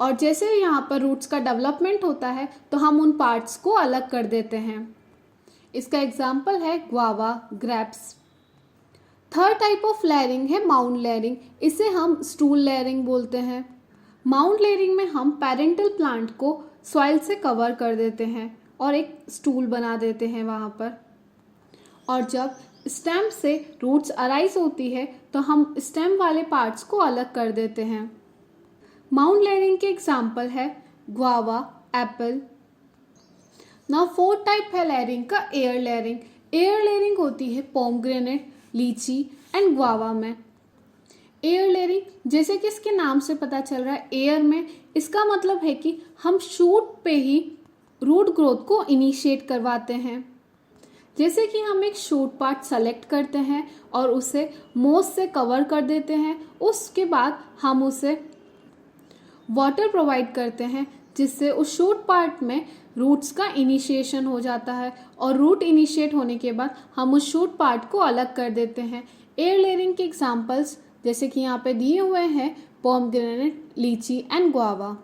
और जैसे यहाँ पर रूट्स का डेवलपमेंट होता है तो हम उन पार्ट्स को अलग कर देते हैं। इसका एग्जाम्पल है guava, grapes. Third type of layering है माउंड लेयरिंग, इसे हम स्टूल लेयरिंग बोलते हैं। माउंड लेयरिंग में हम पेरेंटल प्लांट को सॉइल से कवर कर देते हैं और एक स्टूल बना देते हैं वहाँ पर। और जब स्टेम से रूट्स अराइज होती है तो हम स्टेम वाले पार्ट्स को अलग कर देते हैं। माउंड लेयरिंग के एग्जाम्पल है guava, Apple. Now fourth type है लेयरिंग का एयर लेयरिंग। एयर लेयरिंग होती है पोमग्रेनेट, लीची एंड गुआवा में। एयर लेयरिंग जैसे कि इसके नाम से पता चल रहा है एयर में, इसका मतलब है कि हम शूट पे ही रूट ग्रोथ को इनिशिएट करवाते हैं। जैसे कि हम एक शूट पार्ट सेलेक्ट करते हैं और उसे मोस से कवर कर देते हैं, उसके बाद हम उसे वाटर प्रोवाइड करते हैं जिससे उस शूट पार्ट में रूट्स का इनिशिएशन हो जाता है और रूट इनिशिएट होने के बाद हम उस शूट पार्ट को अलग कर देते हैं। एयर लेयरिंग के एग्जांपल्स जैसे कि यहाँ पे दिए हुए हैं पोमग्रेनेट, लीची and guava.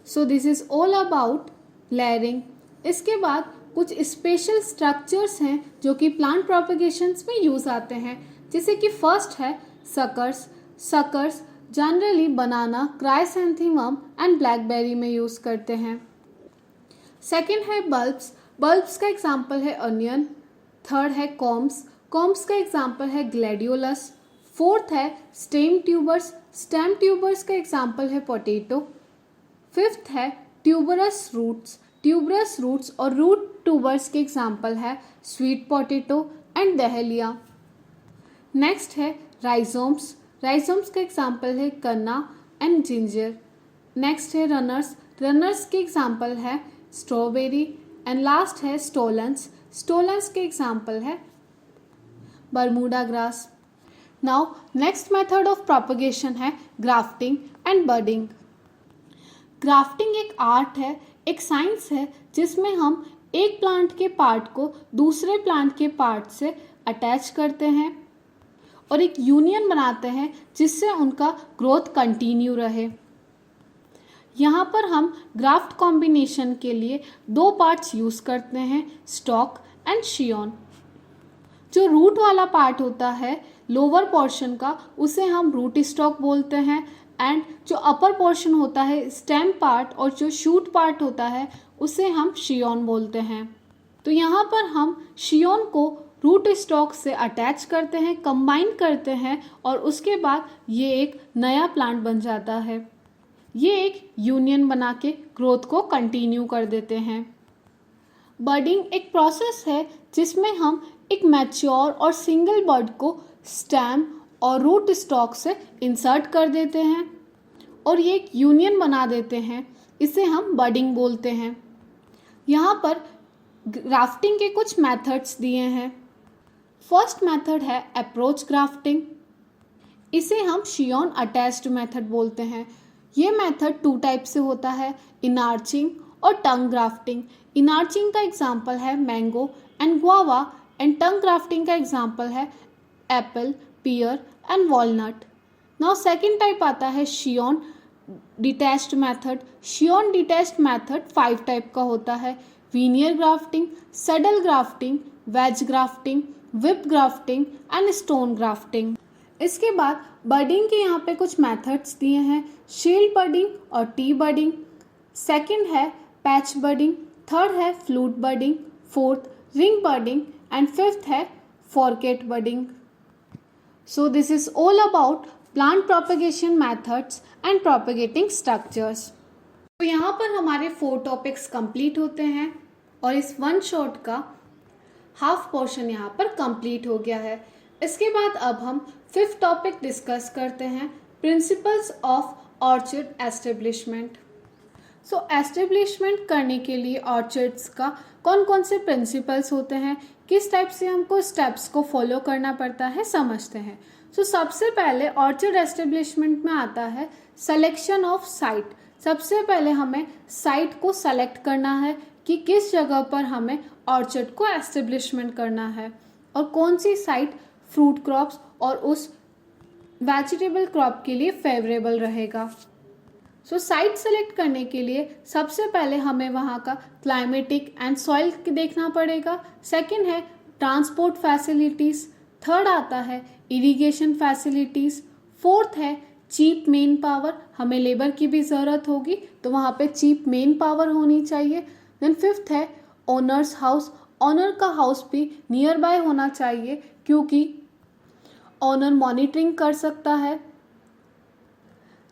So this is all about layering. इसके बाद कुछ स्पेशल स्ट्रक्चर्स हैं जो कि प्लांट प्रोपेगेशंस में यूज आते हैं, जैसे कि फर्स्ट है suckers. Suckers generally banana, chrysanthemum and blackberry में यूज करते हैं। सेकंड है बल्ब्स। बल्ब्स का एग्जांपल है अनियन। थर्ड है कॉम्स। कॉम्स का एग्जांपल है ग्लैडियोलस। फोर्थ है स्टेम ट्यूबर्स। स्टेम ट्यूबर्स का एग्जांपल है पोटैटो। फिफ्थ है ट्यूबरस रूट्स। ट्यूबरस रूट्स और रूट ट्यूबर्स के एग्जांपल है sweet potato and dahlia. Next है राइजोम्स। राइजोम्स का एग्जांपल है कन्ना एंड जिंजर। नेक्स्ट है रनर्स। रनर्स के एग्जांपल है स्ट्रॉबेरी एंड लास्ट है स्टोलन्स। स्टोलन्स के एग्जांपल है Bermuda grass. Now next method of propagation है ग्राफ्टिंग एंड बडिंग। ग्राफ्टिंग एक आर्ट है, एक साइंस है जिसमें हम एक प्लांट के पार्ट को दूसरे प्लांट के पार्ट से अटैच करते हैं और एक यूनियन बनाते हैं जिससे उनका ग्रोथ कंटिन्यू रहे। यहाँ पर हम ग्राफ्ट कॉम्बिनेशन के लिए 2 पार्ट्स यूज़ करते हैं, स्टॉक एंड शियोन। जो रूट वाला पार्ट होता है लोअर पोर्शन का, उसे हम रूट स्टॉक बोलते हैं एंड जो अपर पोर्शन होता है स्टेम पार्ट और जो शूट पार्ट होता है उसे हम शियोन बोलते हैं। तो यहाँ पर हम शियोन को रूट स्टॉक से अटैच करते हैं, कंबाइन करते हैं और उसके बाद ये एक नया प्लांट बन जाता है। ये एक यूनियन बना के ग्रोथ को कंटिन्यू कर देते हैं। बडिंग एक प्रोसेस है जिसमें हम एक मैच्योर और सिंगल बड को स्टेम और रूट स्टॉक से इंसर्ट कर देते हैं और ये एक यूनियन बना देते हैं, इसे हम बडिंग बोलते हैं। यहाँ पर ग्राफ्टिंग के कुछ मेथड्स दिए हैं। फर्स्ट मेथड है अप्रोच ग्राफ्टिंग, इसे हम शियोन अटैच्ड मेथड बोलते हैं। ये मेथड 2 टाइप से होता है, इनार्चिंग और टंग ग्राफ्टिंग। इनार्चिंग का एग्जांपल है mango and guava and tongue grafting का एग्जांपल है apple, pear and walnut. Now second type आता है scion detached method. Scion detached method 5 type का होता है, veneer grafting, saddle grafting, wedge grafting, whip grafting and stone grafting. इसके बाद बडिंग के यहाँ पे कुछ मेथड्स दिए हैं, शील्ड बडिंग और टी बडिंग। सेकंड है पैच बडिंग, थर्ड है flute budding, fourth ring budding and fifth है फॉर्केट budding. So this is all about plant propagation methods and propagating structures. तो यहाँ पर हमारे 4 टॉपिक्स कंप्लीट होते हैं और इस वन शॉट का हाफ पोर्शन यहाँ पर कंप्लीट हो गया है। इसके बाद अब हम 5th टॉपिक डिस्कस करते हैं, principles of orchard establishment. So establishment करने के लिए ऑर्चर्ड्स का कौन कौन से प्रिंसिपल्स होते हैं, किस टाइप से हमको स्टेप्स को फॉलो करना पड़ता है, समझते हैं। सो सबसे पहले ऑर्चर्ड एस्टेब्लिशमेंट में आता है सिलेक्शन ऑफ साइट। सबसे पहले हमें साइट को सेलेक्ट करना है कि किस जगह पर हमें ऑर्चर्ड को एस्टेब्लिशमेंट करना है और कौन सी साइट फ्रूट क्रॉप्स और उस वेजिटेबल क्रॉप के लिए फेवरेबल रहेगा। सो साइट सेलेक्ट करने के लिए सबसे पहले हमें वहाँ का क्लाइमेटिक एंड सॉइल देखना पड़ेगा। सेकंड है ट्रांसपोर्ट फैसिलिटीज़। थर्ड आता है इरिगेशन फैसिलिटीज़। फोर्थ है चीप मेन पावर, हमें लेबर की भी ज़रूरत होगी तो वहाँ पे चीप मेन पावर होनी चाहिए। देन फिफ्थ है ओनर्स हाउस। ओनर का हाउस भी नियर बाय होना चाहिए क्योंकि ओनर मॉनिटरिंग कर सकता है।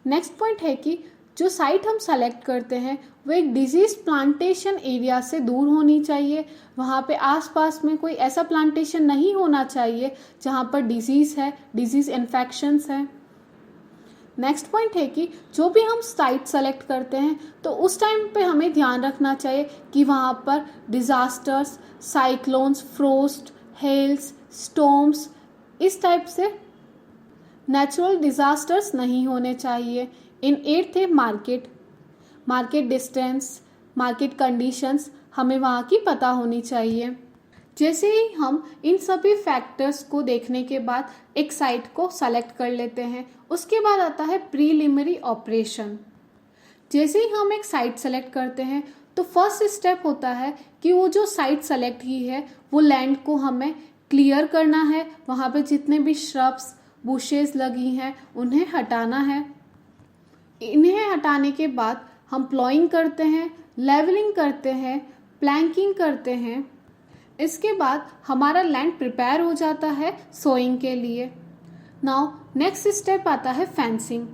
नेक्स्ट पॉइंट है कि जो साइट हम सेलेक्ट करते हैं वो एक डिजीज़ प्लांटेशन एरिया से दूर होनी चाहिए। वहाँ पे आसपास में कोई ऐसा प्लांटेशन नहीं होना चाहिए जहाँ पर डिजीज़ है, डिजीज़ इन्फेक्शंस हैं। नेक्स्ट पॉइंट है कि जो भी हम साइट सेलेक्ट करते हैं तो उस टाइम पे हमें ध्यान रखना चाहिए कि वहाँ पर डिज़ास्टर्स, साइक्लोन्स, फ्रोस्ट, हेल्स, स्टॉर्म्स, इस टाइप से नेचुरल डिज़ास्टर्स नहीं होने चाहिए। इन 8th है मार्केट डिस्टेंस, मार्केट कंडीशंस हमें वहाँ की पता होनी चाहिए। जैसे ही हम इन सभी फैक्टर्स को देखने के बाद एक साइट को सेलेक्ट कर लेते हैं, उसके बाद आता है प्रीलिमिनरी ऑपरेशन। जैसे ही हम एक साइट सेलेक्ट करते हैं तो फर्स्ट स्टेप होता है कि वो जो साइट सेलेक्ट की है वो लैंड को हमें क्लियर करना है। वहाँ पे जितने भी श्रब्स, बुशेस लगी हैं उन्हें हटाना है। इन्हें हटाने के बाद हम प्लॉइंग करते हैं, लेवलिंग करते हैं, प्लैंकिंग करते हैं। इसके बाद हमारा लैंड प्रिपेयर हो जाता है सोइंग के लिए। नाउ नेक्स्ट स्टेप आता है फेंसिंग।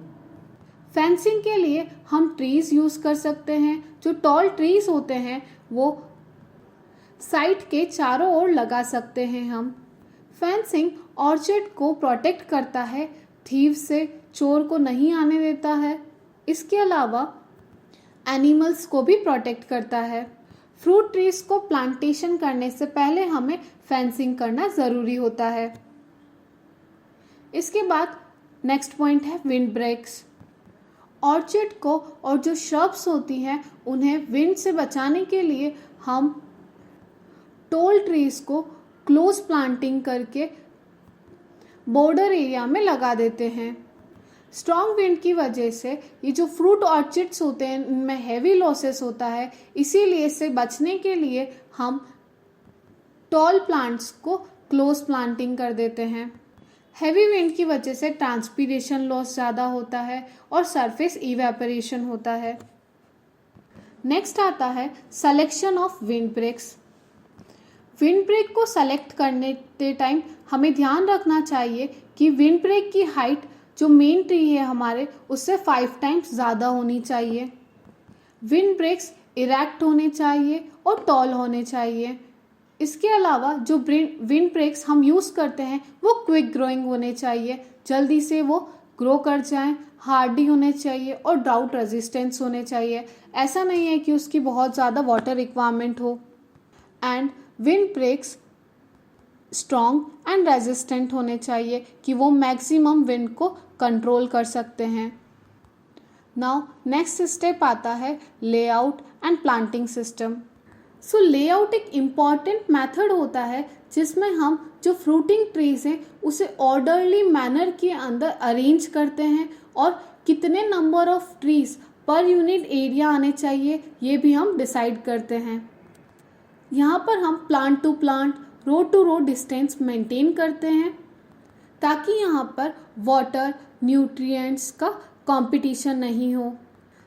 फेंसिंग के लिए हम ट्रीज़ यूज़ कर सकते हैं। जो टॉल ट्रीज़ होते हैं वो साइट के चारों ओर लगा सकते हैं हम। फेंसिंग ऑर्चर्ड को प्रोटेक्ट करता है, थीव से, चोर को नहीं आने देता है। इसके अलावा एनिमल्स को भी प्रोटेक्ट करता है। फ्रूट ट्रीज को प्लांटेशन करने से पहले हमें फेंसिंग करना ज़रूरी होता है। इसके बाद नेक्स्ट पॉइंट है विंड ब्रेक्स। ऑर्चर्ड को और जो श्रब्स होती हैं उन्हें विंड से बचाने के लिए हम टॉल ट्रीज को क्लोज प्लांटिंग करके बॉर्डर एरिया में लगा देते हैं। स्ट्रॉन्ग विंड की वजह से ये जो फ्रूट ऑर्चिड्स होते हैं इनमें हैवी लॉसेस होता है, इसीलिए इससे बचने के लिए हम टॉल प्लांट्स को क्लोज प्लांटिंग कर देते हैं। हैवी विंड की वजह से ट्रांसपीरेशन लॉस ज़्यादा होता है और सरफेस इवेपोरेशन होता है। नेक्स्ट आता है selection of wind breaks. Wind break को सेलेक्ट करने के टाइम हमें ध्यान रखना चाहिए कि विंड ब्रेक की हाइट जो मेन ट्री है हमारे उससे 5 टाइम्स ज़्यादा होनी चाहिए। विंड ब्रेक्स इरेक्ट होने चाहिए और टॉल होने चाहिए। इसके अलावा जो विंड ब्रेक्स हम यूज़ करते हैं वो क्विक ग्रोइंग होने चाहिए, जल्दी से वो ग्रो कर जाएं, हार्डी होने चाहिए और ड्राउट रेजिस्टेंस होने चाहिए। ऐसा नहीं है कि उसकी बहुत ज़्यादा वाटर रिक्वायरमेंट हो। And wind breaks strong and resistant होने चाहिए कि वो मैक्सिमम विंड को कंट्रोल कर सकते हैं। नाउ नेक्स्ट स्टेप आता है layout and planting system. So layout एक इम्पॉर्टेंट मेथड होता है जिसमें हम जो फ्रूटिंग ट्रीज हैं उसे ऑर्डरली मैनर के अंदर अरेंज करते हैं और कितने नंबर ऑफ ट्रीज पर यूनिट एरिया आने चाहिए ये भी हम डिसाइड करते हैं। यहाँ पर हम plant to plant, row to row distance maintain करते हैं ताकि यहाँ पर वाटर, न्यूट्रिएंट्स का कंपटीशन नहीं हो।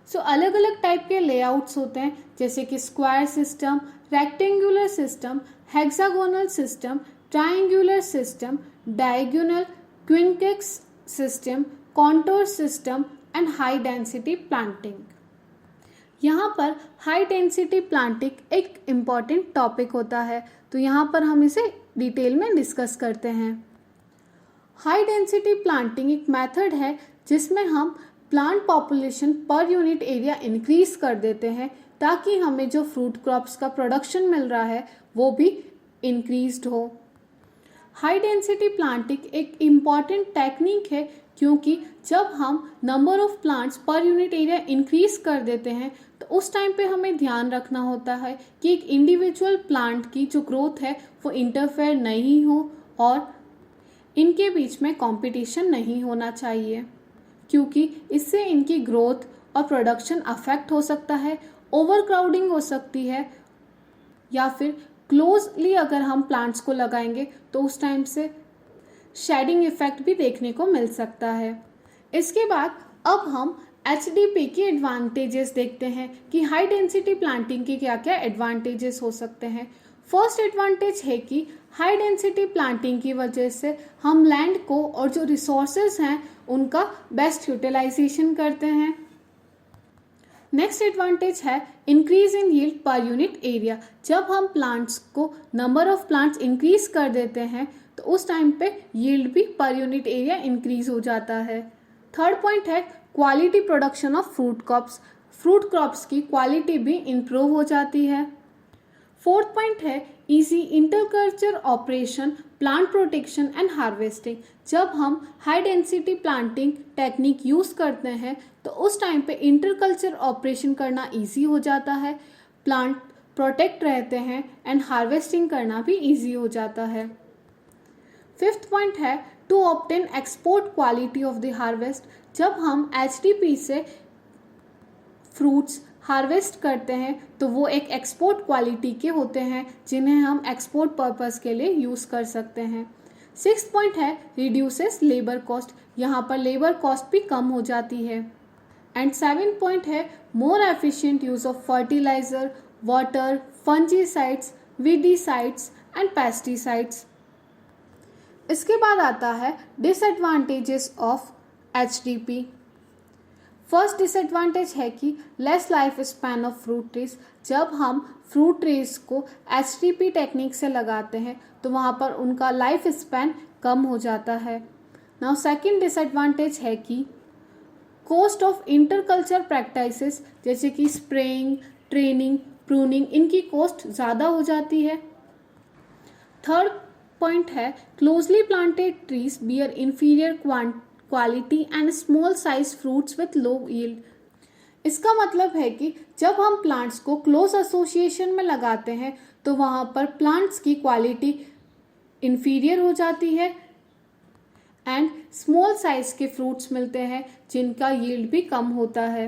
सो अलग अलग टाइप के लेआउट्स होते हैं जैसे कि square system, rectangular system, hexagonal system, triangular system, diagonal, quincunx system, contour system and high density planting. यहाँ पर हाई डेंसिटी प्लांटिंग एक इम्पॉर्टेंट टॉपिक होता है, तो यहाँ पर हम इसे डिटेल में डिस्कस करते हैं। हाई डेंसिटी प्लांटिंग एक मेथड है जिसमें हम प्लांट पॉपुलेशन पर यूनिट एरिया इंक्रीज कर देते हैं ताकि हमें जो फ्रूट क्रॉप्स का प्रोडक्शन मिल रहा है वो भी इंक्रीज्ड हो। हाई डेंसिटी प्लांटिंग एक इम्पॉर्टेंट टेक्निक है क्योंकि जब हम नंबर ऑफ प्लांट्स पर यूनिट एरिया इंक्रीज कर देते हैं तो उस टाइम पे हमें ध्यान रखना होता है कि एक इंडिविजुअल प्लांट की जो ग्रोथ है वो इंटरफेयर नहीं हो और इनके बीच में कंपटीशन नहीं होना चाहिए, क्योंकि इससे इनकी ग्रोथ और प्रोडक्शन अफेक्ट हो सकता है, ओवरक्राउडिंग हो सकती है, या फिर क्लोजली अगर हम प्लांट्स को लगाएंगे तो उस टाइम से शेडिंग इफेक्ट भी देखने को मिल सकता है। इसके बाद अब हम HDP के एडवांटेजेस देखते हैं कि हाई डेंसिटी प्लांटिंग के क्या क्या एडवांटेजेस हो सकते हैं। फर्स्ट एडवांटेज है कि हाई डेंसिटी प्लांटिंग की वजह से हम लैंड को और जो रिसोर्सेज हैं उनका बेस्ट यूटिलाइजेशन करते हैं। नेक्स्ट एडवांटेज है इंक्रीज इन यील्ड पर यूनिट एरिया। जब हम प्लांट्स को नंबर ऑफ प्लांट्स इंक्रीज कर देते हैं तो उस टाइम पे यील्ड भी पर यूनिट एरिया इंक्रीज हो जाता है। थर्ड पॉइंट है quality production of fruit crops. Fruit crops की क्वालिटी भी इम्प्रूव हो जाती है। फोर्थ पॉइंट है easy interculture operation, plant protection and harvesting. जब हम high density planting technique use करते हैं तो उस टाइम पे इंटरकल्चर ऑपरेशन करना इजी हो जाता है, प्लांट प्रोटेक्ट रहते हैं एंड हार्वेस्टिंग करना भी इजी हो जाता है। फिफ्थ पॉइंट है to obtain export quality of the harvest. जब हम HDP से फ्रूट्स हार्वेस्ट करते हैं तो वो एक एक्सपोर्ट क्वालिटी के होते हैं जिन्हें हम एक्सपोर्ट पर्पस के लिए यूज़ कर सकते हैं। सिक्स्थ पॉइंट है रिड्यूसेस लेबर कॉस्ट। यहाँ पर लेबर कॉस्ट भी कम हो जाती है। एंड सेवेंथ पॉइंट है more efficient use of fertiliser, water, fungicides, weedicides and pesticides. इसके बाद आता है disadvantages of HDP। First disadvantage है कि less life span of fruit trees. जब हम फ्रूट ट्रीज को HDP टेक्निक से लगाते हैं तो वहाँ पर उनका लाइफ स्पैन कम हो जाता है। नाउ सेकंड डिसएडवांटेज है कि कॉस्ट ऑफ इंटरकल्चर प्रैक्टिसेस जैसे कि स्प्रेइंग, ट्रेनिंग, प्रूनिंग, इनकी कॉस्ट ज़्यादा हो जाती है। थर्ड पॉइंट है closely planted trees bear inferior quality and small size fruits with low yield. इसका मतलब है कि जब हम प्लांट्स को क्लोज एसोसिएशन में लगाते हैं तो वहाँ पर प्लांट्स की क्वालिटी इंफीरियर हो जाती है एंड स्मॉल साइज के फ्रूट्स मिलते हैं जिनका यील्ड भी कम होता है।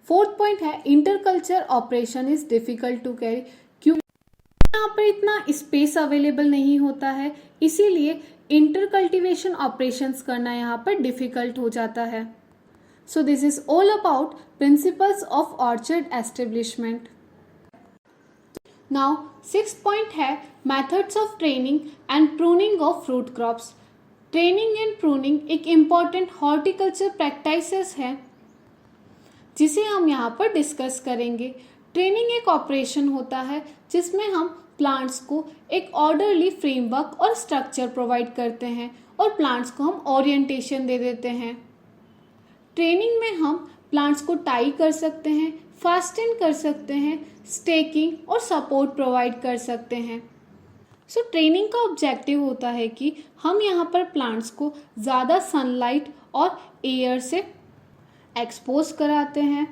फोर्थ पॉइंट है interculture operation is difficult to carry. क्योंकि यहाँ पर इतना स्पेस अवेलेबल नहीं होता है, इसीलिए इंटरकल्टिवेशन ऑपरेशंस करना यहाँ पर डिफिकल्ट हो जाता है। So this is all about principles of orchard establishment. Now sixth point है methods of training and pruning of fruit crops. Training and pruning एक इम्पॉर्टेंट हॉर्टिकल्चर प्रैक्टिसेस है जिसे हम यहाँ पर डिस्कस करेंगे। ट्रेनिंग एक ऑपरेशन होता है जिसमें हम प्लांट्स को एक ऑर्डरली फ्रेमवर्क और स्ट्रक्चर प्रोवाइड करते हैं और प्लांट्स को हम ओरिएंटेशन दे देते हैं। ट्रेनिंग में हम प्लांट्स को टाई कर सकते हैं, फास्टन कर सकते हैं, स्टेकिंग और सपोर्ट प्रोवाइड कर सकते हैं। सो ट्रेनिंग का ऑब्जेक्टिव होता है कि हम यहाँ पर प्लांट्स को ज़्यादा सनलाइट और एयर से एक्सपोज कराते हैं।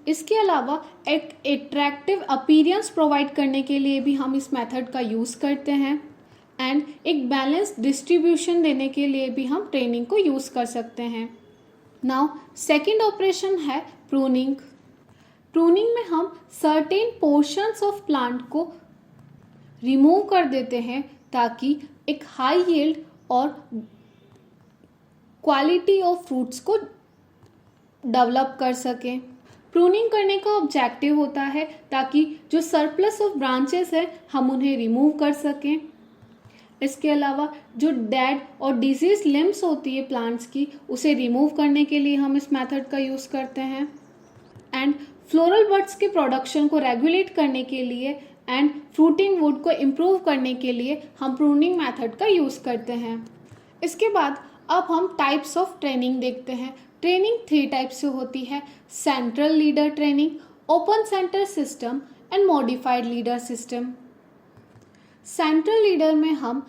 इसके अलावा एक एट्रैक्टिव अपीयरेंस प्रोवाइड करने के लिए भी हम इस मेथड का यूज़ करते हैं एंड एक बैलेंस्ड डिस्ट्रीब्यूशन देने के लिए भी हम ट्रेनिंग को यूज़ कर सकते हैं। नाउ सेकंड ऑपरेशन है प्रूनिंग। प्रूनिंग में हम सर्टेन पोर्शंस ऑफ प्लांट को रिमूव कर देते हैं ताकि एक हाई यील्ड और क्वालिटी ऑफ फ्रूट्स को डेवलप कर सकें। प्रूनिंग करने का ऑब्जेक्टिव होता है ताकि जो सरप्लस ऑफ ब्रांचेस है हम उन्हें रिमूव कर सकें। इसके अलावा जो डेड और डिजीज लिम्स होती है प्लांट्स की, उसे रिमूव करने के लिए हम इस मेथड का यूज़ करते हैं। एंड फ्लोरल बड्स के प्रोडक्शन को रेगुलेट करने के लिए एंड फ्रूटिंग वुड को इम्प्रूव करने के लिए हम प्रूनिंग मेथड का यूज़ करते हैं। इसके बाद अब हम टाइप्स ऑफ ट्रेनिंग देखते हैं। ट्रेनिंग 3 टाइप से होती है, central leader training, open centre system and modified leader system. Central leader में हम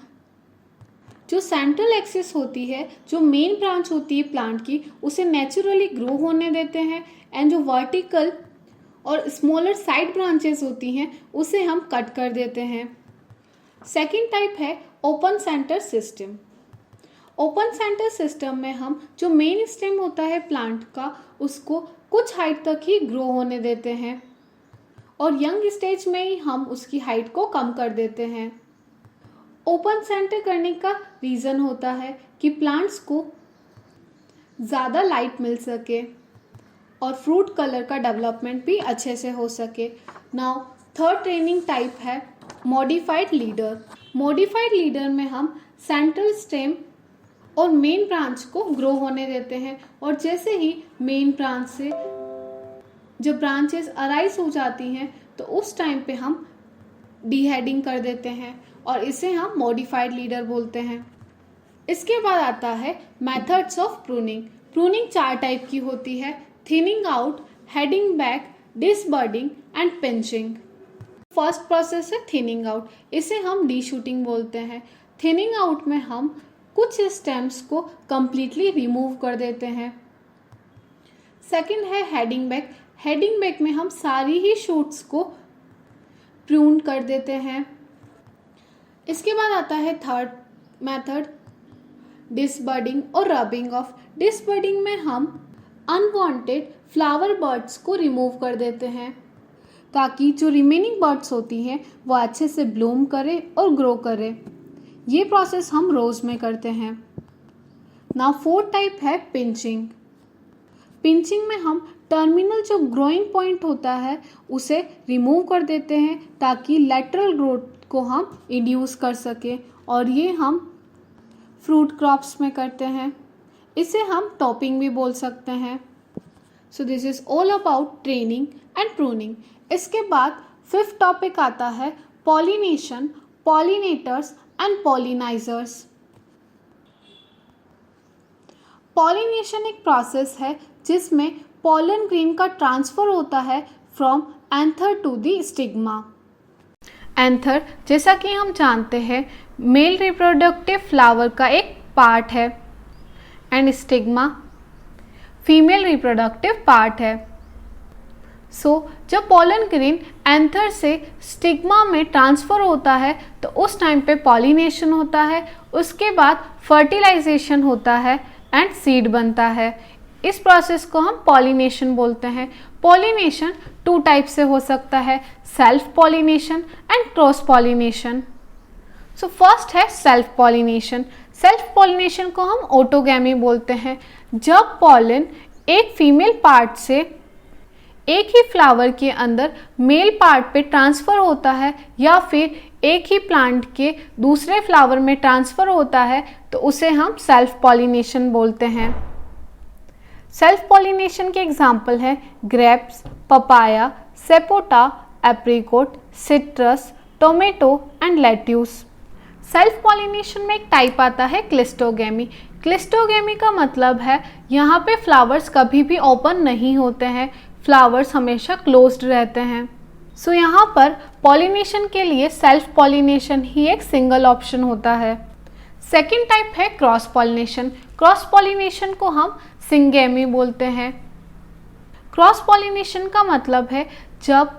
जो सेंट्रल एक्सिस होती है, जो मेन ब्रांच होती है प्लांट की, उसे नेचुरली ग्रो होने देते हैं एंड जो वर्टिकल और स्मॉलर साइड ब्रांचेस होती हैं उसे हम कट कर देते हैं। सेकेंड टाइप है open centre system. Open centre system में हम जो मेन स्टेम होता है प्लांट का, उसको कुछ हाइट तक ही ग्रो होने देते हैं और यंग स्टेज में ही हम उसकी हाइट को कम कर देते हैं। ओपन सेंटर करने का रीज़न होता है कि प्लांट्स को ज़्यादा लाइट मिल सके और फ्रूट कलर का डेवलपमेंट भी अच्छे से हो सके। नाउ थर्ड ट्रेनिंग टाइप है मॉडिफाइड लीडर। मॉडिफाइड लीडर में हम सेंट्रल स्टेम और मेन ब्रांच को ग्रो होने देते हैं और जैसे ही मेन ब्रांच से जब ब्रांचेस अराइज हो जाती हैं तो उस टाइम पे हम डीहेडिंग कर देते हैं और इसे हम मॉडिफाइड लीडर बोलते हैं। इसके बाद आता है methods of pruning. Pruning 4 type की होती है, thinning out, heading back, disbudding and pinching. First process है थिनिंग आउट, इसे हम डीशूटिंग बोलते हैं। थिनिंग आउट में हम कुछ स्टेम्स को कंप्लीटली रिमूव कर देते हैं। सेकंड है हेडिंग बैक। हेडिंग बैक में हम सारी ही शूट्स को प्रून कर देते हैं। इसके बाद आता है थर्ड मेथड डिसबर्डिंग और रबिंग ऑफ। डिसबर्डिंग में हम अनवांटेड फ्लावर बर्ड्स को रिमूव कर देते हैं ताकि जो रिमेनिंग बर्ड्स होती हैं वो अच्छे से ब्लूम करे और ग्रो करे। ये प्रोसेस हम रोज़ में करते हैं। नाउ फोर्थ टाइप है पिंचिंग। पिंचिंग में हम टर्मिनल जो ग्रोइंग पॉइंट होता है उसे रिमूव कर देते हैं ताकि लेटरल ग्रोथ को हम इंड्यूस कर सकें और ये हम फ्रूट क्रॉप्स में करते हैं। इसे हम टॉपिंग भी बोल सकते हैं। So this is all about training and pruning. इसके बाद 5th टॉपिक आता है pollination, pollinators and pollinizers. Pollination एक प्रोसेस है जिसमें पॉलन ग्रेन का ट्रांसफ़र होता है from anther to the stigma. Anther जैसा कि हम जानते हैं मेल रिप्रोडक्टिव फ्लावर का एक पार्ट है and stigma female reproductive part है। जब पॉलन ग्रेन एंथर से स्टिग्मा में ट्रांसफ़र होता है तो उस टाइम पे पॉलिनेशन होता है। उसके बाद फर्टिलाइजेशन होता है एंड सीड बनता है। इस प्रोसेस को हम पॉलिनेशन बोलते हैं। पॉलिनेशन 2 टाइप से हो सकता है, self pollination and cross pollination. First है सेल्फ पॉलिनेशन। सेल्फ पॉलिनेशन को हम ऑटोगैमी बोलते हैं। जब पॉलन एक फीमेल पार्ट से एक ही फ्लावर के अंदर मेल पार्ट पे ट्रांसफ़र होता है या फिर एक ही प्लांट के दूसरे फ्लावर में ट्रांसफ़र होता है तो उसे हम सेल्फ पॉलिनेशन बोलते हैं। सेल्फ पॉलिनेशन के एग्जाम्पल हैं grapes, papaya, sapota, apricot, citrus, tomato and lettuce. Self pollination में एक टाइप आता है क्लिस्टोगेमी। क्लिस्टोगेमी का मतलब है यहाँ पे फ्लावर्स कभी भी ओपन नहीं होते हैं, फ्लावर्स हमेशा क्लोज्ड रहते हैं। यहाँ पर पॉलिनेशन के लिए सेल्फ पॉलिनेशन ही एक सिंगल ऑप्शन होता है। सेकेंड टाइप है क्रॉस पॉलिनेशन। क्रॉस पॉलिनेशन को हम सिंगेमी बोलते हैं। क्रॉस पॉलिनेशन का मतलब है जब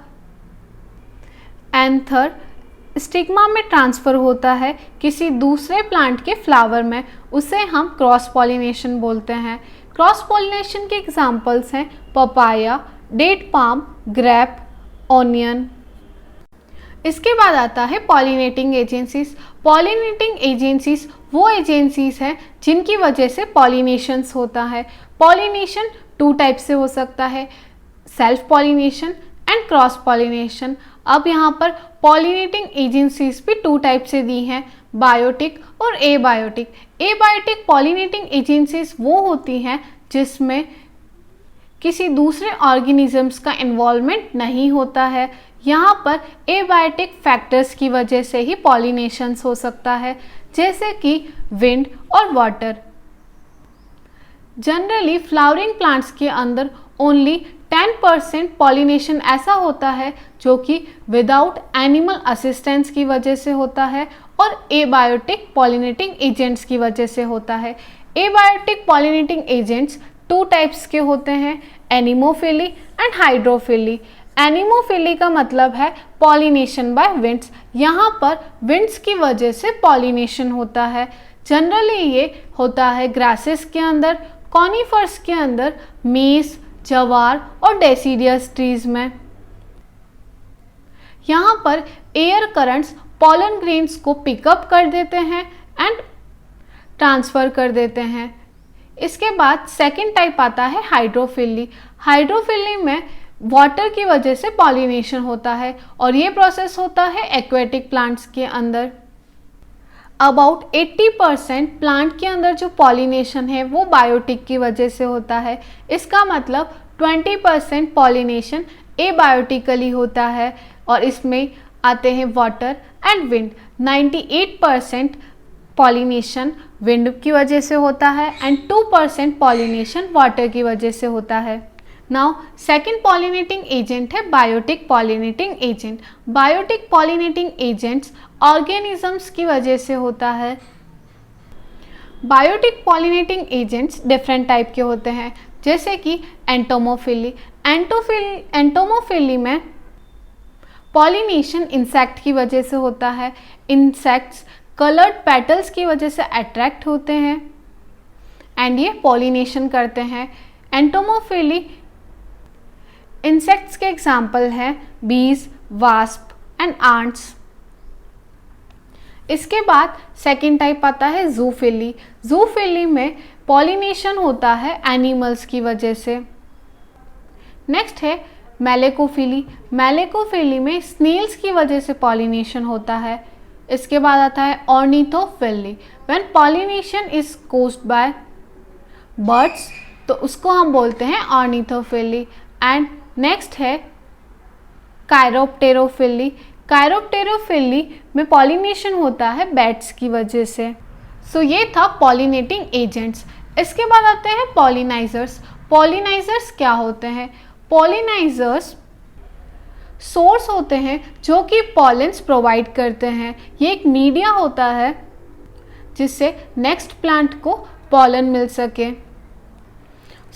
एंथर स्टिग्मा में ट्रांसफ़र होता है किसी दूसरे प्लांट के फ्लावर में, उसे हम क्रॉस पॉलिनेशन बोलते हैं। क्रॉस पॉलिनेशन के एग्जाम्पल्स हैं papaya, date palm, grape, onion. इसके बाद आता है पॉलिनेटिंग एजेंसीज। पॉलिनेटिंग एजेंसीज वो एजेंसीज हैं जिनकी वजह से पॉलिनेशंस होता है। पॉलिनेशन 2 टाइप से हो सकता है, self pollination and cross pollination. अब यहाँ पर पॉलिनेटिंग एजेंसीज भी 2 टाइप से दी हैं, बायोटिक और एबायोटिक। एबायोटिक पॉलिनेटिंग एजेंसीज वो होती हैं जिसमें किसी दूसरे ऑर्गेनिजम्स का इन्वॉल्वमेंट नहीं होता है। यहाँ पर एबायोटिक फैक्टर्स की वजह से ही पॉलिनेशंस हो सकता है, जैसे कि विंड और वाटर। जनरली फ्लावरिंग प्लांट्स के अंदर ओनली 10% पॉलिनेशन ऐसा होता है जो कि विदाउट एनिमल असिस्टेंस की वजह से होता है और एबायोटिक पॉलिनेटिंग एजेंट्स की वजह से होता है। एबायोटिक पॉलिनेटिंग एजेंट्स 2 टाइप्स के होते हैं, एनिमोफिली एंड हाइड्रोफिली। एनिमोफिली का मतलब है पॉलिनेशन बाय विंड्स। यहाँ पर विंड्स की वजह से पॉलिनेशन होता है। जनरली ये होता है ग्रासेस के अंदर, कॉनिफर्स के अंदर, मेस, जवार और डेसीडियस ट्रीज में। यहाँ पर एयर करंट्स पॉलन ग्रेन्स को पिकअप कर देते हैं एंड ट्रांसफ़र कर देते हैं। इसके बाद सेकेंड टाइप आता है हाइड्रोफिली। हाइड्रोफिली में वाटर की वजह से पॉलिनेशन होता है और ये प्रोसेस होता है एक्वेटिक प्लांट्स के अंदर। अबाउट 80% प्लांट के अंदर जो पॉलिनेशन है वो बायोटिक की वजह से होता है। इसका मतलब 20% पॉलिनेशन एबायोटिकली होता है और इसमें आते हैं water and wind. 98% pollination wind की वजह से होता है एंड 2% पॉलिनेशन वाटर की वजह से होता है। नाउ सेकेंड पॉलिनेटिंग एजेंट है biotic pollinating agent. Biotic pollinating agents organisms की वजह से होता है। Biotic pollinating agents different type के होते हैं, जैसे कि एंटोमोफिली। एंटोमोफिली में पॉलिनेशन इंसेक्ट की वजह से होता है। इंसेक्ट्स कलर्ड पेटल्स की वजह से अट्रैक्ट होते हैं एंड ये पॉलिनेशन करते हैं। एंटोमोफिली इंसेक्ट्स के एग्जाम्पल हैं बीज, वास्प एंड आंट्स। इसके बाद सेकेंड टाइप आता है जूफिली। जूफिली में पॉलिनेशन होता है एनिमल्स की वजह से। नेक्स्ट है मैलेकोफिली। मैलेकोफिली में स्नेल्स की वजह से पॉलिनेशन होता है। इसके बाद आता है ornithophily. When pollination is caused by birds तो उसको हम बोलते हैं ऑर्निथोफिली। एंड नेक्स्ट है कायरोप्टेरोफिली। कायरोप्टेरोफिली में पॉलिनेशन होता है बैट्स की वजह से। सो ये था पॉलिनेटिंग एजेंट्स। इसके बाद आते हैं पॉलिनाइजर्स। पॉलिनाइजर्स क्या होते हैं? पॉलिनाइजर्स सोर्स होते हैं जो कि पॉलेंस प्रोवाइड करते हैं। ये एक मीडिया होता है जिससे नेक्स्ट प्लांट को पॉलन मिल सके।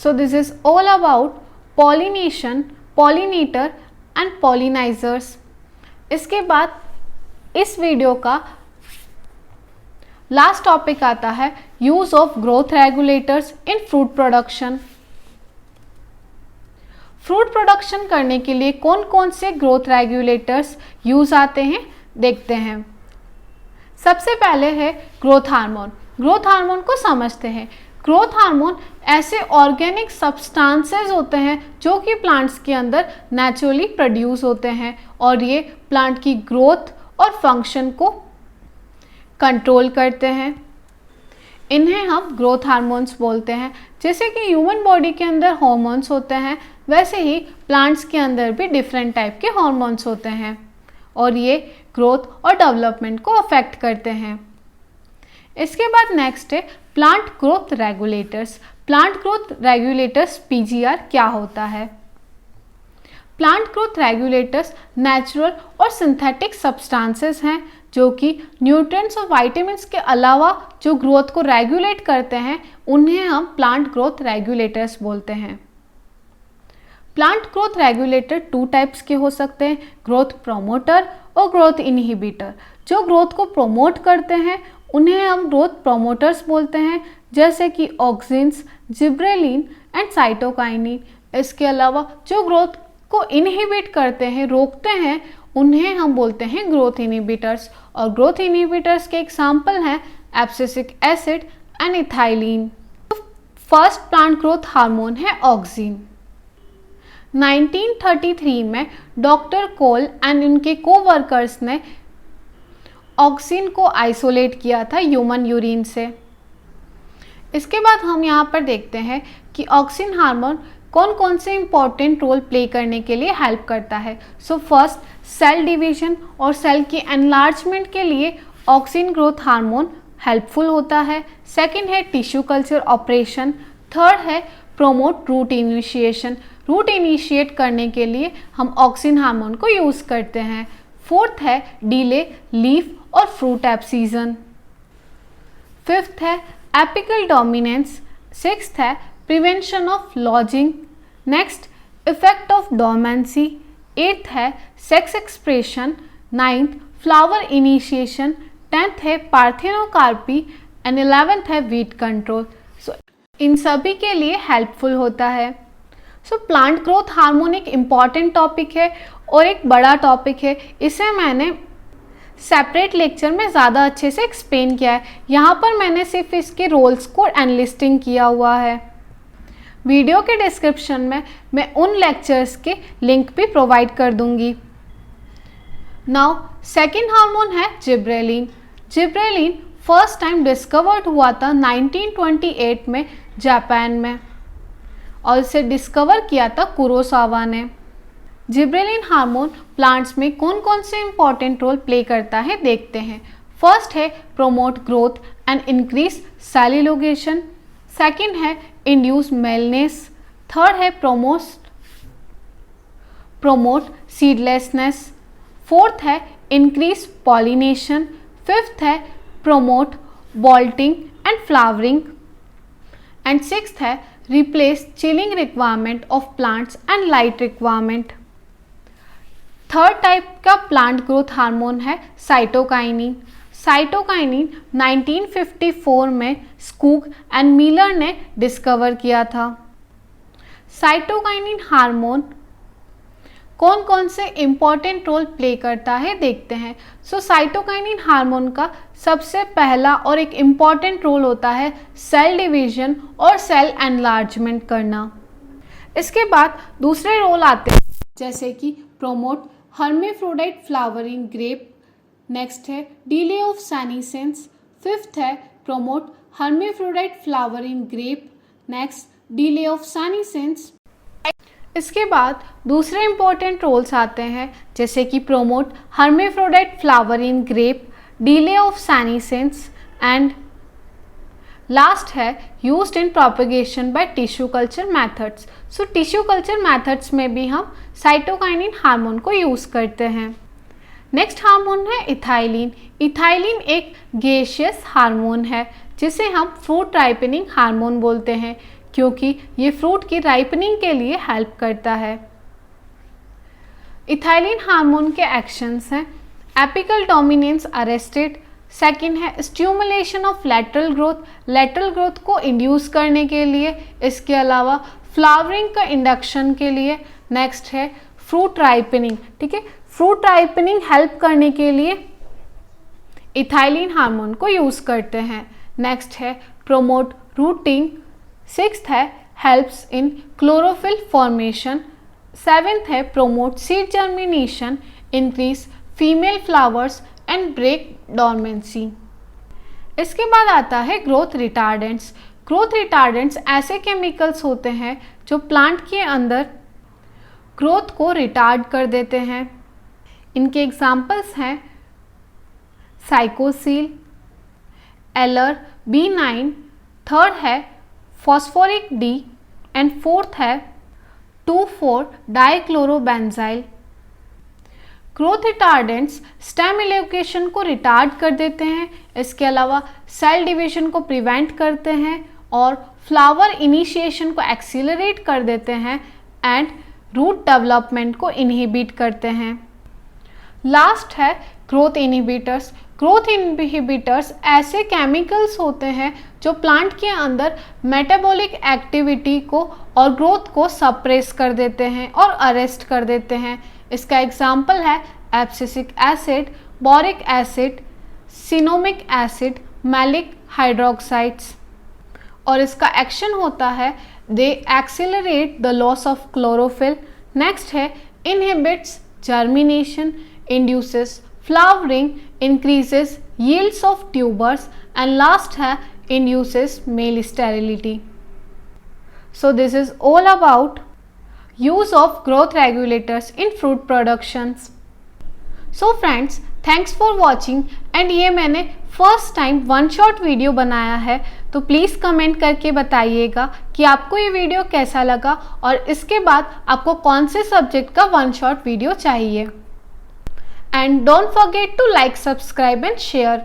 So this is all about pollination, pollinator and pollinizers. इसके बाद इस वीडियो का लास्ट टॉपिक आता है use of growth regulators in fruit production. Fruit production करने के लिए कौन कौन से ग्रोथ रेगुलेटर्स यूज आते हैं देखते हैं। सबसे पहले है ग्रोथ हार्मोन। ग्रोथ हार्मोन को समझते हैं। ग्रोथ हार्मोन ऐसे ऑर्गेनिक सब्सटेंसेस होते हैं जो कि प्लांट्स के अंदर नेचुरली प्रोड्यूस होते हैं और ये प्लांट की ग्रोथ और फंक्शन को कंट्रोल करते हैं। इन्हें हम ग्रोथ हार्मोन्स बोलते हैं। जैसे कि ह्यूमन बॉडी के अंदर हार्मोन्स होते हैं, वैसे ही प्लांट्स के अंदर भी डिफरेंट टाइप के हार्मोन्स होते हैं और ये ग्रोथ और डेवलपमेंट को अफेक्ट करते हैं। इसके बाद नेक्स्ट है plant growth regulators. Plant growth regulators PGR क्या होता है? प्लांट ग्रोथ रेगुलेटर्स नेचुरल और सिंथेटिक सब्सटेंसेस हैं जो कि न्यूट्रिएंट्स और विटामिन्स के अलावा जो ग्रोथ को रेगुलेट करते हैं, उन्हें हम प्लांट ग्रोथ रेगुलेटर्स बोलते हैं। प्लांट ग्रोथ रेगुलेटर 2 टाइप्स के हो सकते हैं, ग्रोथ प्रोमोटर और ग्रोथ इनहिबिटर। जो ग्रोथ को प्रोमोट करते हैं उन्हें हम ग्रोथ प्रोमोटर्स बोलते हैं, जैसे कि ऑक्सिन्स, जिब्रेलिन एंड साइटोकाइनिन। इसके अलावा जो ग्रोथ को इनहिबिट करते हैं, रोकते हैं, उन्हें हम बोलते हैं ग्रोथ इनहिबिटर्स। और ग्रोथ इनहिबिटर्स के एग्जाम्पल हैं abscisic acid and ethylene. First plant growth hormone है ऑक्सिन। 1933 में डॉक्टर कोल एंड उनके कोवर्कर्स ने ऑक्सिन को आइसोलेट किया था ह्यूमन यूरिन से। इसके बाद हम यहाँ पर देखते हैं कि ऑक्सिन हार्मोन कौन कौन से इंपॉर्टेंट रोल प्ले करने के लिए हेल्प करता है। सो फर्स्ट, सेल डिवीजन और सेल की एनलार्जमेंट के लिए ऑक्सिन ग्रोथ हार्मोन हेल्पफुल होता है। सेकंड है टिश्यू कल्चर ऑपरेशन। थर्ड है promote root initiation, root initiate करने के लिए हम ऑक्सिन हार्मोन को यूज़ करते हैं। फोर्थ है डिले लीफ और फ्रूट एब्सीजन। फिफ्थ है एपिकल डोमिनेंस। सिक्स्थ है prevention of lodging. Next, effect of dormancy. Eighth है sex expression. Ninth, flower initiation. Tenth है पार्थेनोकार्पी एंड 11th है वीट कंट्रोल। सो इन सभी के लिए हेल्पफुल होता है। सो प्लांट ग्रोथ हार्मोन एक इम्पॉर्टेंट टॉपिक है और एक बड़ा टॉपिक है। इसे मैंने सेपरेट लेक्चर में ज़्यादा अच्छे से एक्सप्लेन किया है। यहाँ पर मैंने सिर्फ इसके रोल्स को एनलिस्टिंग किया हुआ है। वीडियो के डिस्क्रिप्शन में मैं उन लेक्चर्स के लिंक भी प्रोवाइड कर दूंगी। नाउ सेकेंड हार्मोन है gibberellin. Gibberellin first time discovered हुआ था 1928 में जापान में और इसे डिस्कवर किया था कुरोसावा ने। जिब्रेलिन हार्मोन प्लांट्स में कौन कौन से इंपॉर्टेंट रोल प्ले करता है देखते हैं। फर्स्ट है promote growth and increase cell elongation. Second है इंड्यूस मेलनेस। थर्ड है प्रोमोट सीडलेसनेस। फोर्थ है इंक्रीज पॉलिनेशन। फिफ्थ है promote bolting and flowering and sixth है replace chilling requirement of plants and light requirement. Third type का प्लांट ग्रोथ हार्मोन है साइटोकाइनिन। साइटोकाइनिन 1954 में स्कूग एंड मिलर ने डिस्कवर किया था। साइटोकाइनिन हार्मोन कौन कौन से इंपॉर्टेंट रोल प्ले करता है देखते हैं। सो साइटोकाइनिन हार्मोन का सबसे पहला और एक इम्पॉर्टेंट रोल होता है सेल डिवीजन और सेल एनलार्जमेंट करना। इसके बाद दूसरे रोल आते हैं जैसे कि promote hermaphrodite flower in grape. Next है डिले ऑफ सेनेसेंस। फिफ्थ है promote hermaphrodite flower in grape. Next, delay of senescence. इसके बाद दूसरे इंपॉर्टेंट रोल्स आते हैं जैसे कि promote hermaphrodite flower in grape, delay of senescence and last है used in propagation by tissue culture methods. So tissue culture methods में भी हम साइटोकाइनिन हार्मोन को यूज़ करते हैं। नेक्स्ट हार्मोन है इथाइलिन। इथाइलिन एक गैसियस हार्मोन है जिसे हम फ्रूट राइपनिंग हार्मोन बोलते हैं क्योंकि ये फ्रूट की राइपनिंग के लिए हेल्प करता है। इथाइलिन हार्मोन के एक्शंस हैं एपिकल डोमिनेंस अरेस्टेड। सेकंड है stimulation of lateral growth, lateral growth को इंड्यूस करने के लिए। इसके अलावा फ्लावरिंग का इंडक्शन के लिए। नेक्स्ट है फ्रूट राइपनिंग, ठीक है, फ्रूट राइपनिंग हेल्प करने के लिए इथाइलिन हार्मोन को यूज़ करते हैं। नेक्स्ट है प्रोमोट रूटिंग। सिक्स्थ है helps in chlorophyll formation. Seventh है promote seed germination, increase female flowers and break dormancy. इसके बाद आता है ग्रोथ रिटार्डेंट्स। ग्रोथ रिटार्डेंट्स ऐसे केमिकल्स होते हैं जो प्लांट के अंदर ग्रोथ को रिटार्ड कर देते हैं। इनके एग्जाम्पल्स हैं साइकोसील, एलर B9, थर्ड है फॉस्फोरिक डी एंड फोर्थ है 2,4-डाइक्लोरोबेंजाइल। ग्रोथ रिटार्डेंट्स स्टेम एलोकेशन को रिटार्ड कर देते हैं। इसके अलावा सेल डिवीजन को प्रिवेंट करते हैं और फ्लावर इनिशिएशन को एक्सीलरेट कर देते हैं एंड रूट डेवलपमेंट को इनहिबिट करते हैं। लास्ट है ग्रोथ इनहिबिटर्स। ग्रोथ इनहिबिटर्स ऐसे केमिकल्स होते हैं जो प्लांट के अंदर मेटाबॉलिक एक्टिविटी को और ग्रोथ को सप्रेस कर देते हैं और अरेस्ट कर देते हैं। इसका एग्जाम्पल है abscisic acid, boric acid, cinnamic acid, malic hydroxides. और इसका एक्शन होता है they accelerate the loss of chlorophyll. Next है inhibits germination, induces flowering, increases yields of tubers and last है induces male sterility. So this is all about use of growth regulators in fruit productions. So friends, thanks for watching and ये मैंने first time one shot video बनाया है, तो प्लीज़ कमेंट करके बताइएगा कि आपको ये वीडियो कैसा लगा और इसके बाद आपको कौन से सब्जेक्ट का वन शॉट वीडियो चाहिए। And don't forget to like, subscribe and share.